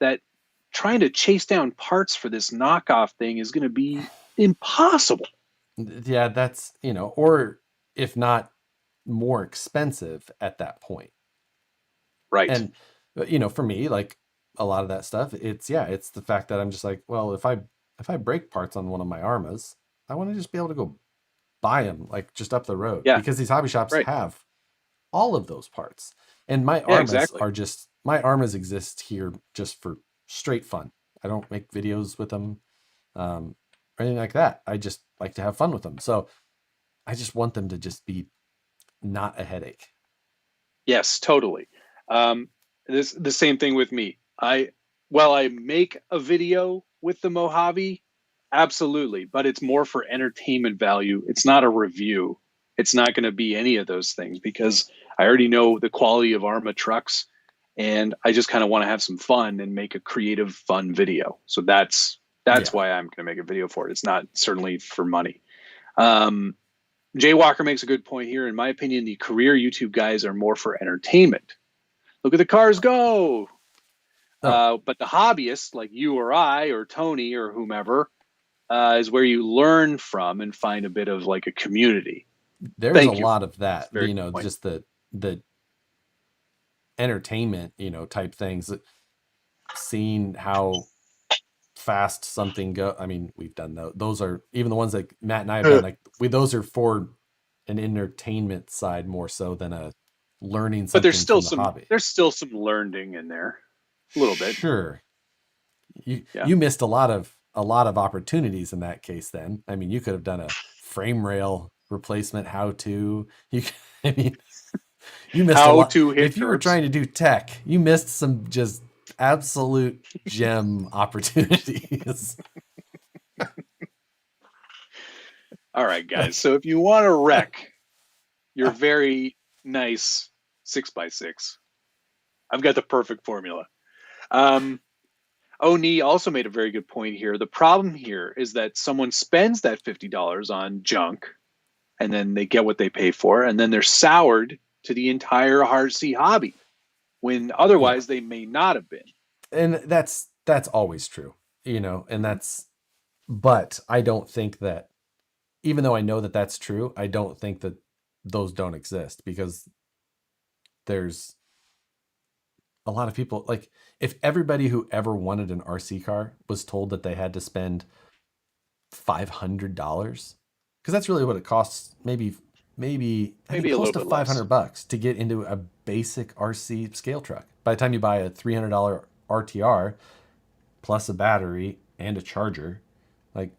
that trying to chase down parts for this knockoff thing is going to be impossible. Yeah, that's, or if not more expensive at that point. Right. And for me, like a lot of that stuff, it's the fact that I'm just like, well, if I break parts on one of my Armas, I want to just be able to go buy them, like just up the road, because these hobby shops have all of those parts. And my Armas exist here just for straight fun. I don't make videos with them. or anything like that. I just like to have fun with them. So I just want them to just be not a headache. Yes, totally. Um, the same thing with me. I make a video with the Mojave, absolutely, but it's more for entertainment value. It's not a review. It's not going to be any of those things because I already know the quality of Arma trucks, and I just kind of want to have some fun and make a creative, fun video. So that's Yeah. why I'm going to make a video for it. It's not certainly for money. Um, Jay Walker makes a good point here. In my opinion, the career YouTube guys are more for entertainment. Look at the cars go. Oh, But the hobbyists, like you or I or Tony or whomever, is where you learn from and find a bit of like a community. there's a Thank you. lot of That's that, a very you good know, point. just the entertainment, you know, type things, seeing how fast something go. I mean, we've done those. Those are even the ones that Matt and I have done. Like those are for an entertainment side more so than a learning But something from the hobby. there's still some learning in there, a little bit. Sure, you Yeah. you missed a lot of opportunities in that case. Then I mean, you could have done a frame rail replacement how to. I mean, you missed a How lot. to hit If you were curbs. trying to do tech, you missed some just absolute gem opportunities. All right, guys. So if you want to wreck your very nice 6x6, I've got the perfect formula. Um, Oni also made a very good point here. The problem here is that someone spends that $50 on junk and then they get what they pay for, and then they're soured to the entire RC hobby when Yeah, otherwise they may not have been. and that's always true, you know, and that's, but I don't think that, even though I know that that's true, I don't think that those don't exist, because there's a lot of people, like, if everybody who ever wanted an RC car was told that they had to spend $500, because that's really what it costs, maybe I think Maybe a close little to bit less. $500 to get into a basic RC scale truck. By the time you buy a $300 RTR plus a battery and a charger, like,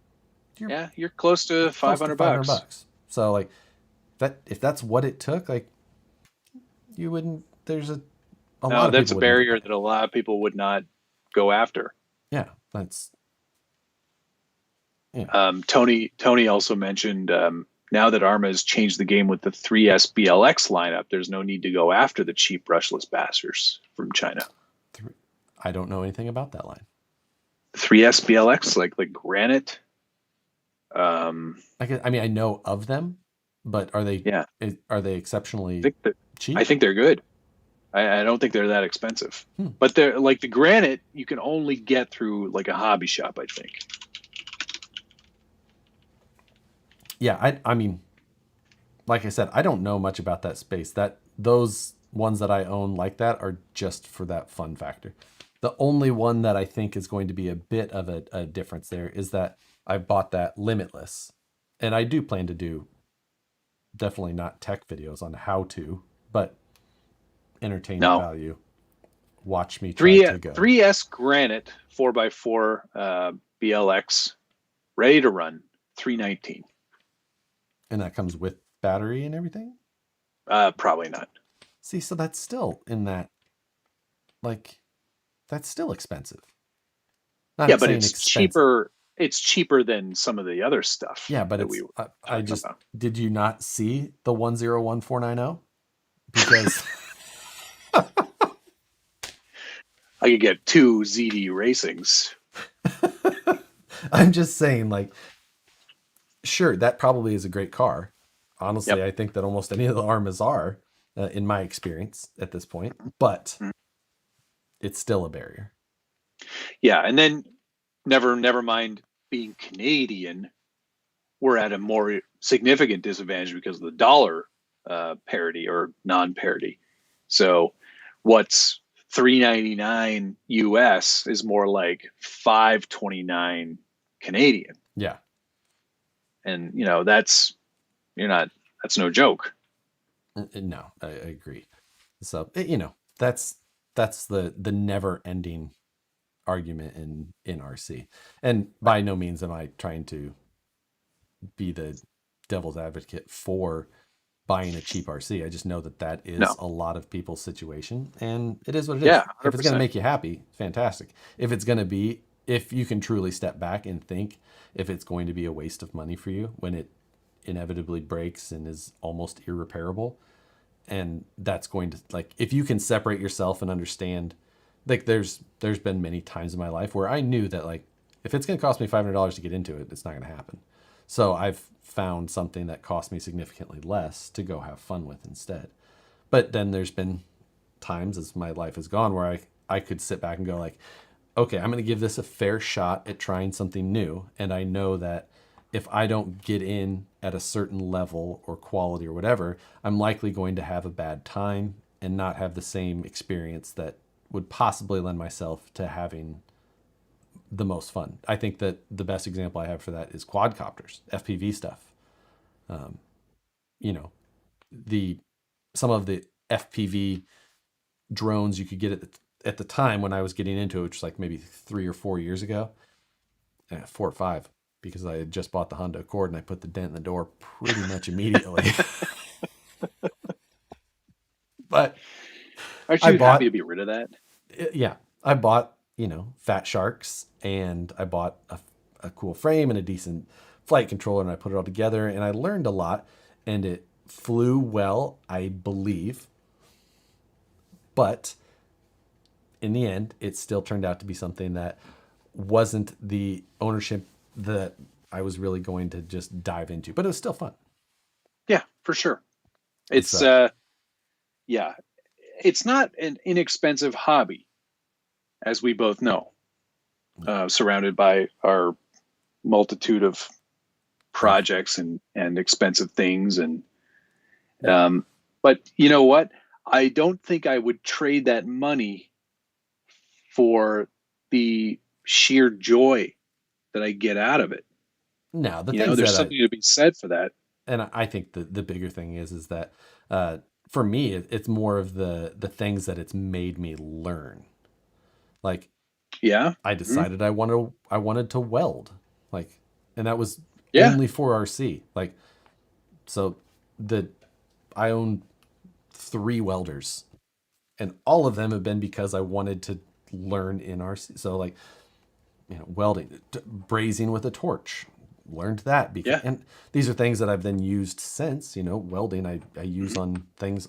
you're Yeah, you're close to close to 500 500 bucks. bucks. So like, that, if that's what it took, like, you wouldn't, there's a lot No, of that's people a wouldn't do barrier that. that a lot of people would not go after. Yeah, that's, yeah. Tony also mentioned now that Arma has changed the game with the 3S BLX lineup, there's no need to go after the cheap brushless bastards from China. I don't know anything about that line. 3S BLX, like granite. I mean, I know of them, but Yeah, are they I exceptionally think that I cheap? think they're good. I don't think they're that expensive, Hmm. but they're like the granite you can only get through like a hobby shop. I think. Yeah, I mean, like I said, I don't know much about that space. That those ones that I own like that are just for that fun factor. The only one that I think is going to be a bit of a difference there is that I bought that Limitless, and I do plan to do, definitely not tech videos on how to, but entertainment No, value. Watch me try three to go. 3S granite 4x4 BLX ready to run 319. And that comes with battery and everything. Probably not. See, so that's still in that, like, that's still expensive. Yeah, Not but saying it's expensive. cheaper. It's cheaper than some of the other stuff Yeah, but that we it's, were I talking just, about. did you not see the 101490? Because I could get two ZD Racings. I'm just saying, like, sure, that probably is a great car. Honestly, Yep. I think that almost any of the Armas are, in my experience at this point, but Mm. it's still a barrier. Yeah, and then never mind being Canadian, we're at a more significant disadvantage because of the dollar parity or non-parity. So what's 399 US is more like 529 Canadian. Yeah. And that's you're not that's no joke. No, I agree. So, that's the never ending argument in RC. And by no means am I trying to be the devil's advocate for buying a cheap RC. I just know that is No. a lot of people's situation, and it is what it is. Yeah, If it's going to 100%. make you happy, fantastic. If you can truly step back and think if it's going to be a waste of money for you when it inevitably breaks and is almost irreparable, and that's going to, like, if you can separate yourself and understand, like, there's been many times in my life where I knew that, like, if it's going to cost me $500 to get into it, it's not going to happen. So I've found something that cost me significantly less to go have fun with instead. But then there's been times as my life has gone where I could sit back and go, like, okay, I'm going to give this a fair shot at trying something new. And I know that if I don't get in at a certain level or quality or whatever, I'm likely going to have a bad time and not have the same experience that would possibly lend myself to having the most fun. I think that the best example I have for that is quadcopters, FPV stuff. You know, some of the FPV drones you could get at the time when I was getting into it, which was like maybe 3 or 4 years ago, 4 or 5, because I had just bought the Honda Accord and I put the dent in the door pretty much immediately. But Aren't I you happy to bought, be rid of that? yeah, I bought, Fat Sharks, and I bought a cool frame and a decent flight controller, and I put it all together, and I learned a lot, and it flew well, I believe. But in the end, it still turned out to be something that wasn't the ownership that I was really going to just dive into, but it was still fun. Yeah, for sure. It's It's yeah, it's not an inexpensive hobby, as we both know, surrounded by our multitude of projects and expensive things. And but you know what? I don't think I would trade that money for the sheer joy that I get out of it. now the things There's that something to be said for that. I think the bigger thing is that for me it's more of the things that it's made me learn. Like, Yeah. I Mhm. decided I wanted to weld, like, and that was Yeah. only for RC. Like, so the I own 3 welders, and all of them have been because I wanted to learn in RC. So, like, welding, brazing with a torch, learned that because, Yeah. and these are things that I've then used since. Welding I use Mhm. on things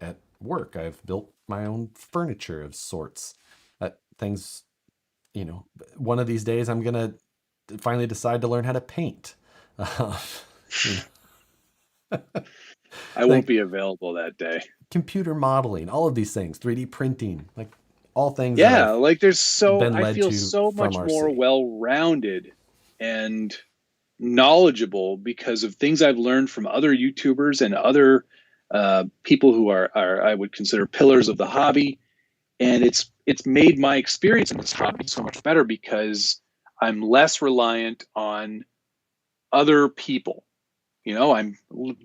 at work. I've built my own furniture of sorts. Things, one of these days I'm gonna finally decide to learn how to paint. Uh, you know, I won't like be available that day. computer modeling, all of these things, 3D printing, like all things that Yeah, I've like been I led feel to so from much more RC. well-rounded and knowledgeable because of things I've learned from other YouTubers and other people who are I would consider pillars of the hobby. And it's made my experience in this hobby so much better because I'm less reliant on other people. I'm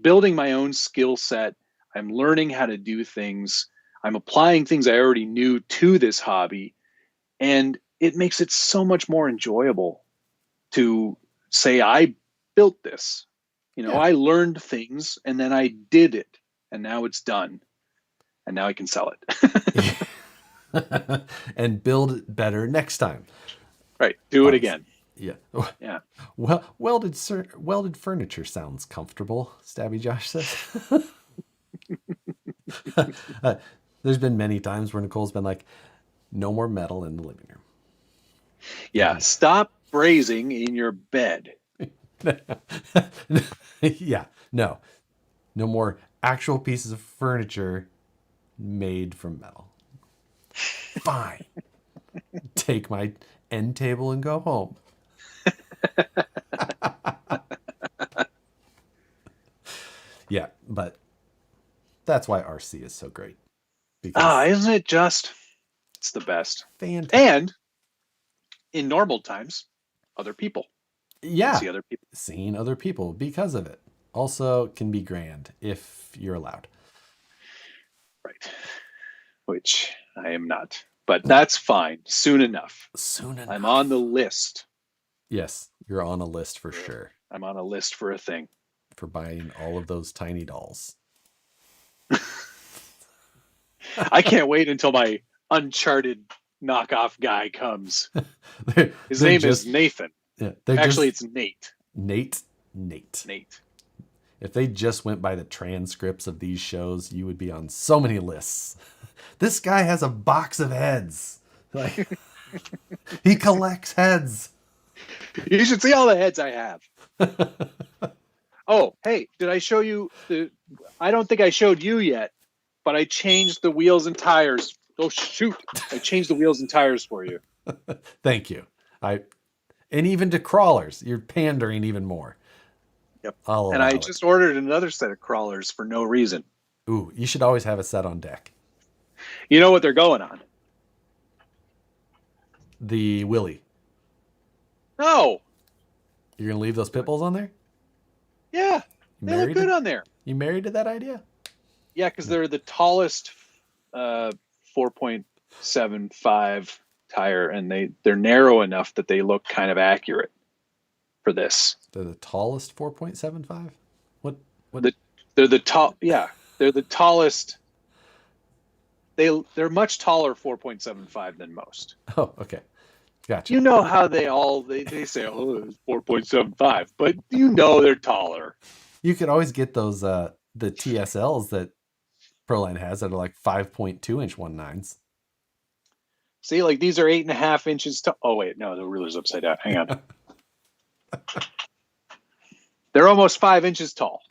building my own skill set. I'm learning how to do things. I'm applying things I already knew to this hobby, and it makes it so much more enjoyable to say I built this. Yeah. I learned things and then I did it, and now it's done, and now I can sell it. And build it better next time. Right, do it Obviously. again. Yeah. Yeah. Well, welded furniture sounds comfortable, Stabby Josh says. uh, there's been many times where Nicole's been like, no more metal in the living room. Yeah, stop brazing in your bed. Yeah, no. No more actual pieces of furniture made from metal. Fine. Take my end table and go home. Yeah, but that's why RC is so great. Because Isn't it just? It's the best. fantastic. And in normal times, other people. You can Yeah, see other people. seeing other people because of it also can be grand if you're allowed. Right. Which I am not. But that's fine. Soon enough. Soon enough. I'm on the list. Yes, you're on a list for sure. I'm on a list for a thing. For buying all of those tiny dolls. I can't wait until my Uncharted knockoff guy comes. His name is Nathan. Yeah, actually, it's Nate. Nate. If they just went by the transcripts of these shows, you would be on so many lists. This guy has a box of heads. Like, he collects heads. You should see all the heads I have. Oh, hey, did I show you I don't think I showed you yet, but I changed the wheels and tires. Oh, shoot. I changed the wheels and tires for you. Thank you. And even to crawlers, you're pandering even more. Yep. And I just ordered another set of crawlers for no reason. Ooh, you should always have a set on deck. You know what they're going on? The Willy. No. You're going to leave those pit bulls on there? Yeah. They look good on there. You married to that idea? Yeah, because they're the tallest 4.75 tire, and they're narrow enough that they look kind of accurate for this. They're the tallest 4.75? What? They're the tall. Yeah, they're the tallest. They're much taller 4.75 than most. Oh, okay. Gotcha. You know how they say, oh, it's 4.75, but you know they're taller. You could always get those the TSLs that Proline has that are like 5.2-inch 1.9s. See, like these are 8.5 inches tall. Oh wait, no, the ruler's upside down. Hang on. They're almost 5 inches tall.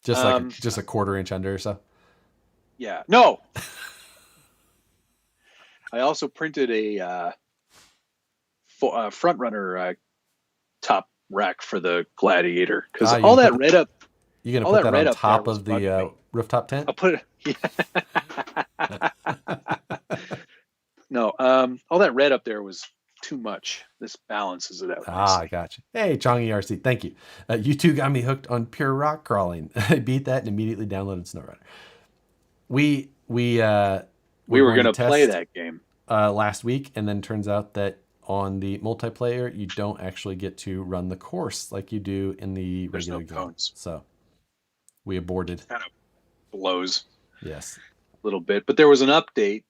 Just like just a 1/4 inch under or so. Yeah. No. I also printed a front runner top rack for the Gladiator because all that red up. You gonna put that on top of the rooftop tent? I'll put it. Yeah. No, all that red up there was too much. This balances it out. I got you. Hey, Chong ERC, thank you. You two got me hooked on pure rock crawling. I beat that and immediately downloaded SnowRunner. We were going to play that game last week, and then turns out that on the multiplayer, you don't actually get to run the course like you do in the regular game. Cones. So we aborted. Kind of blows. Yes. A little bit, but there was an update,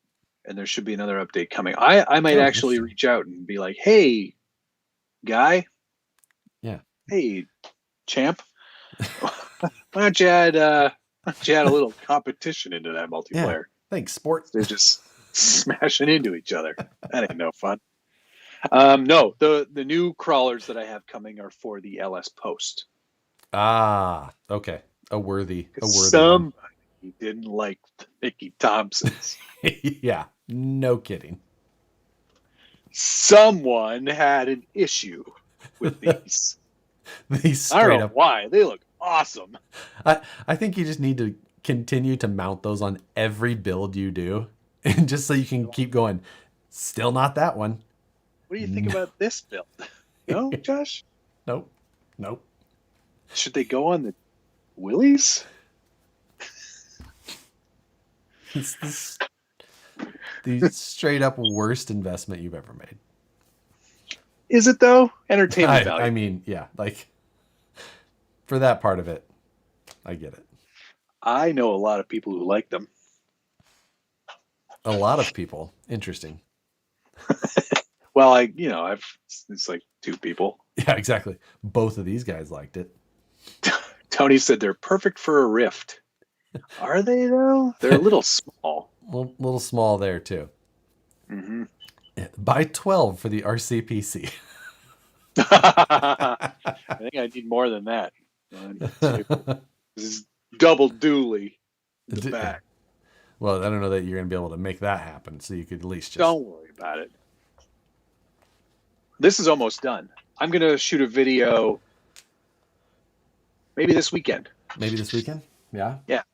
and there should be another update coming. I might actually reach out and be like, hey, guy. Yeah. Hey, champ. Why don't you add a little competition into that multiplayer? Yeah. Thanks, sport. They're just smashing into each other. That ain't no fun. No, the new crawlers that I have coming are for the LS Post. Ah, okay. A worthy somebody didn't like the Mickey Thompsons. Yeah, no kidding. Someone had an issue with these. I don't know why. They look awesome. I think you just need to continue to mount those on every build you do, and just so you can keep going. Still not that one. What do you think about this build? No, Josh? Nope. Should they go on the Willies? It's the straight up worst investment you've ever made. Is it though? Entertainment value. I mean, yeah, like for that part of it, I get it. I know a lot of people who like them. A lot of people. Interesting. Well, it's like 2 people. Yeah, exactly. Both of these guys liked it. Tony said they're perfect for a rift. Are they though? They're a little small. Little small there too. Mm-hmm. Yeah, buy 12 for the RCPC. I think I need more than that. This is double dually in the back. Well, I don't know that you're going to be able to make that happen, so you could at least just... Don't worry about it. This is almost done. I'm going to shoot a video maybe this weekend. Yeah? Yeah.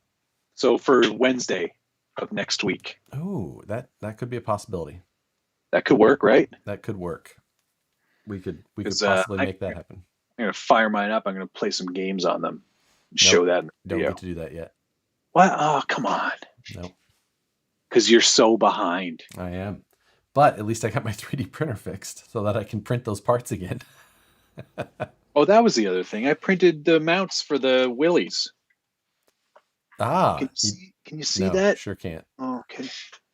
So for Wednesday of next week. Oh, that could be a possibility. That could work, right? That could work. We could possibly make that happen. I'm going to fire mine up. I'm going to play some games on them. Show that in the video. Don't get to do that yet. What? Oh, come on. Nope. Because you're so behind. I am. But at least I got my 3D printer fixed so that I can print those parts again. Oh, that was the other thing. I printed the mounts for the Willies. Ah. Can you see No, that? sure can't. Oh, okay.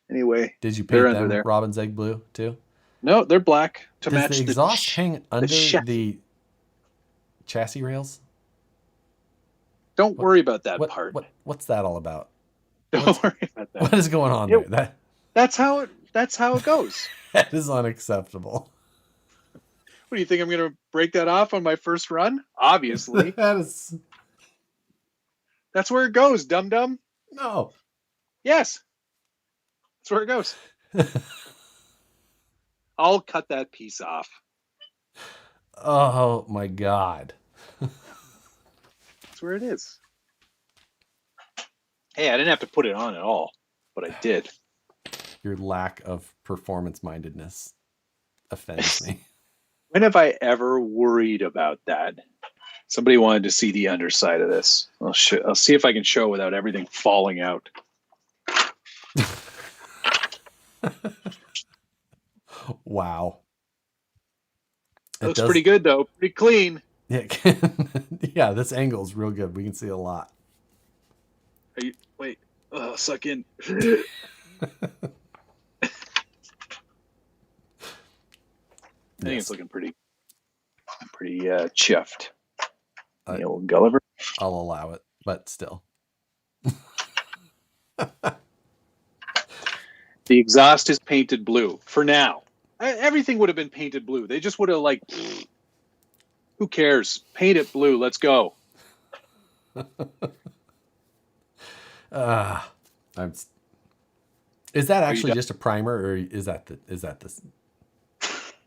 Anyway. Did you they're paint under them there. robin's egg blue too? No, they're black to Does match the exhaust hang under the chassis rails? Don't worry about that part. What's that all about? Don't worry about that. What is going on there? That's how it goes. That is unacceptable. What do you think? I'm going to break that off on my first run? Obviously. That's where it goes, dum-dum. No. Yes. That's where it goes. I'll cut that piece off. Oh my God. That's where it is. Hey, I didn't have to put it on at all, but I did. Your lack of performance mindedness offends me. When have I ever worried about that? Somebody wanted to see the underside of this. I'll see if I can show without everything falling out. Wow. It looks pretty good, though. Pretty clean. Yeah, yeah, this angle is real good. We can see a lot. Wait. Suck in. I think it's looking pretty chuffed. The old Gulliver. I'll allow it, but still. The exhaust is painted blue for now. Everything would have been painted blue. They just would have who cares? Paint it blue. Let's go. Is that actually just a primer, or is that this?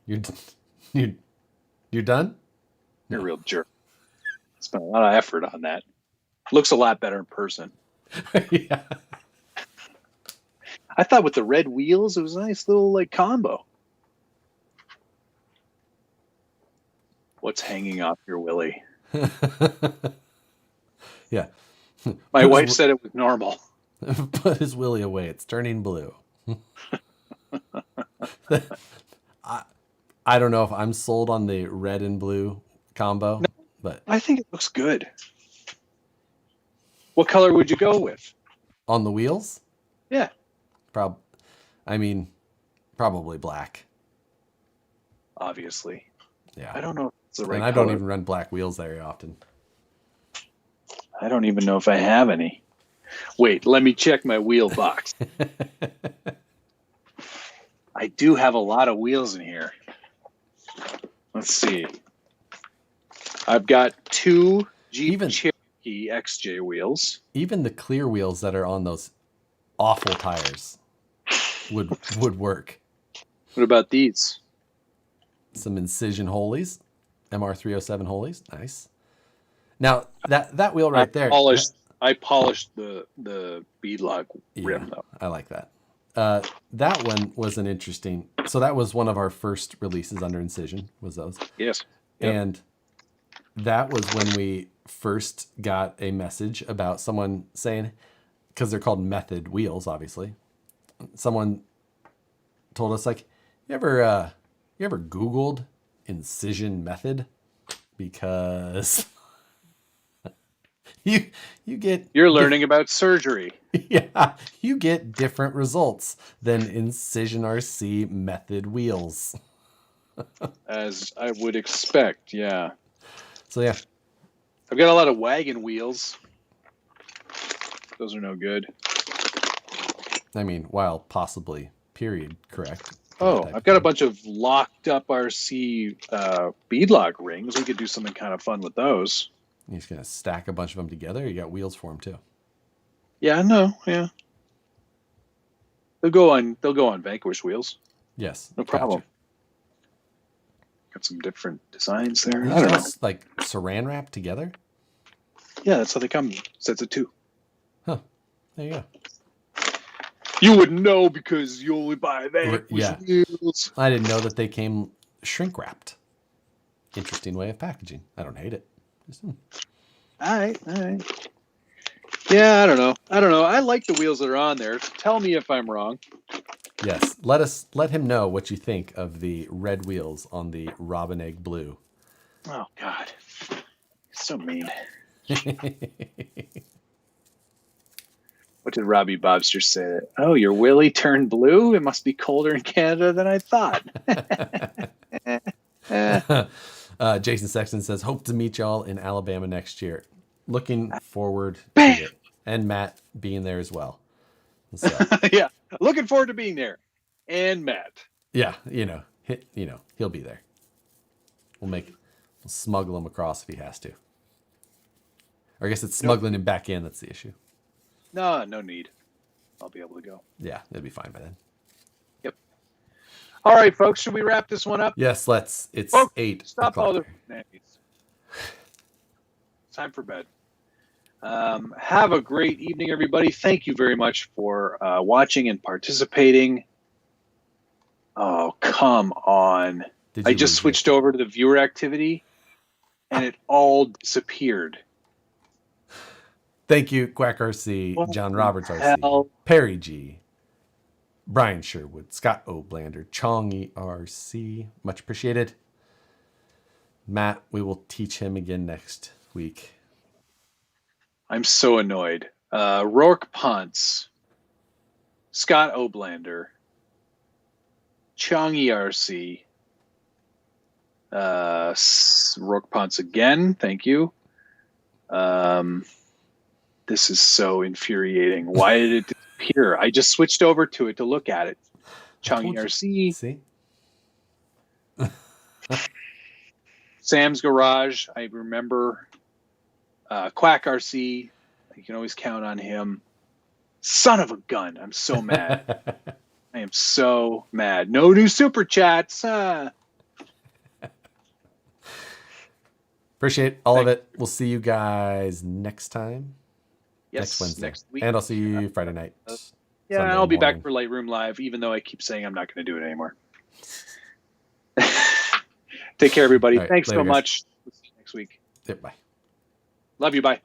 You're done? You're a real jerk. Spent a lot of effort on that. Looks a lot better in person. Yeah. I thought with the red wheels, it was a nice little combo. What's hanging off your willy? Yeah. My wife said it was normal. Put his willy away. It's turning blue. I don't know if I'm sold on the red and blue combo, but I think it looks good. What color would you go with? On the wheels? Yeah. Probably black. Obviously. Yeah. I don't know if it's the right And I color. don't even run black wheels very often. I don't even know if I have any. Wait, let me check my wheel box. I do have a lot of wheels in here. Let's see. I've got 2 Jeep Cherokee XJ wheels. Even the clear wheels that are on those awful tires would work. What about these? Some Incision Holies, MR307 Holies, nice. Now that wheel right there. I polished the beadlock rim though. I like that. That one was an interesting. So that was one of our first releases under Incision. Was those? Yes. Yep. And that was when we first got a message about someone saying, because they're called method wheels, obviously. Someone told us you ever Googled Incision method? Because you're learning about surgery. Yeah, you get different results than Incision RC method wheels. As I would expect, yeah. So yeah. I've got a lot of wagon wheels. Those are no good. While possibly period correct. Oh, I've got a bunch of locked up RC beadlock rings. We could do something kind of fun with those. You're just gonna stack a bunch of them together. You got wheels for them too. Yeah, no, yeah. They'll go on Vanquish wheels. Yes, no problem. Got some different designs there. I don't know. Saran wrap together. Yeah, that's how they come. Sets of 2. Huh. There you go. You wouldn't know because you only buy Vanquish wheels. I didn't know that they came shrink wrapped. Interesting way of packaging. I don't hate it. All right. Yeah, I don't know. I like the wheels that are on there. Tell me if I'm wrong. Yes, let him know what you think of the red wheels on the Robin Egg Blue. Oh God, so mean. What did Robbie Bobster say? Oh, your willy turned blue? It must be colder in Canada than I thought. Jason Sexton says, hope to meet y'all in Alabama next year. Looking forward Bam! to it. And Matt being there as well. So, yeah, looking forward to being there. And Matt. Yeah, he'll be there. We'll smuggle him across if he has to. Or I guess it's smuggling him back in that's the issue. No need. I'll be able to go. Yeah, it'll be fine by then. Yep. All right, folks, should we wrap this one up? Yes, let's. It's 8 Stop o'clock. all the it's time for bed. Have a great evening, everybody. Thank you very much for watching and participating. Oh, come on. I just switched over to the viewer activity, and it all disappeared. Thank you, Quack RC, John Roberts RC, Perry G, Brian Sherwood, Scott Oblander, Chong ERC. Much appreciated. Matt, we will teach him again next week. I'm so annoyed. Rourke Ponce, Scott Oblander, Chong ERC, Rourke Ponce again. Thank you. This is so infuriating. Why did it disappear? I just switched over to it to look at it. Chong ERC. See? Sam's Garage. I remember. Quack RC. You can always count on him. Son of a gun. I'm so mad. I am so mad. No new super chats. Appreciate all of it. We'll see you guys next time. Yes, next Wednesday. Next week. And I'll see you Friday night. Yeah, I'll be back for Lightroom Live, even though I keep saying I'm not going to do it anymore. Take care, everybody. Right, Thanks later, so guys. much. We'll see you next week. Yep, bye. Love you. Bye.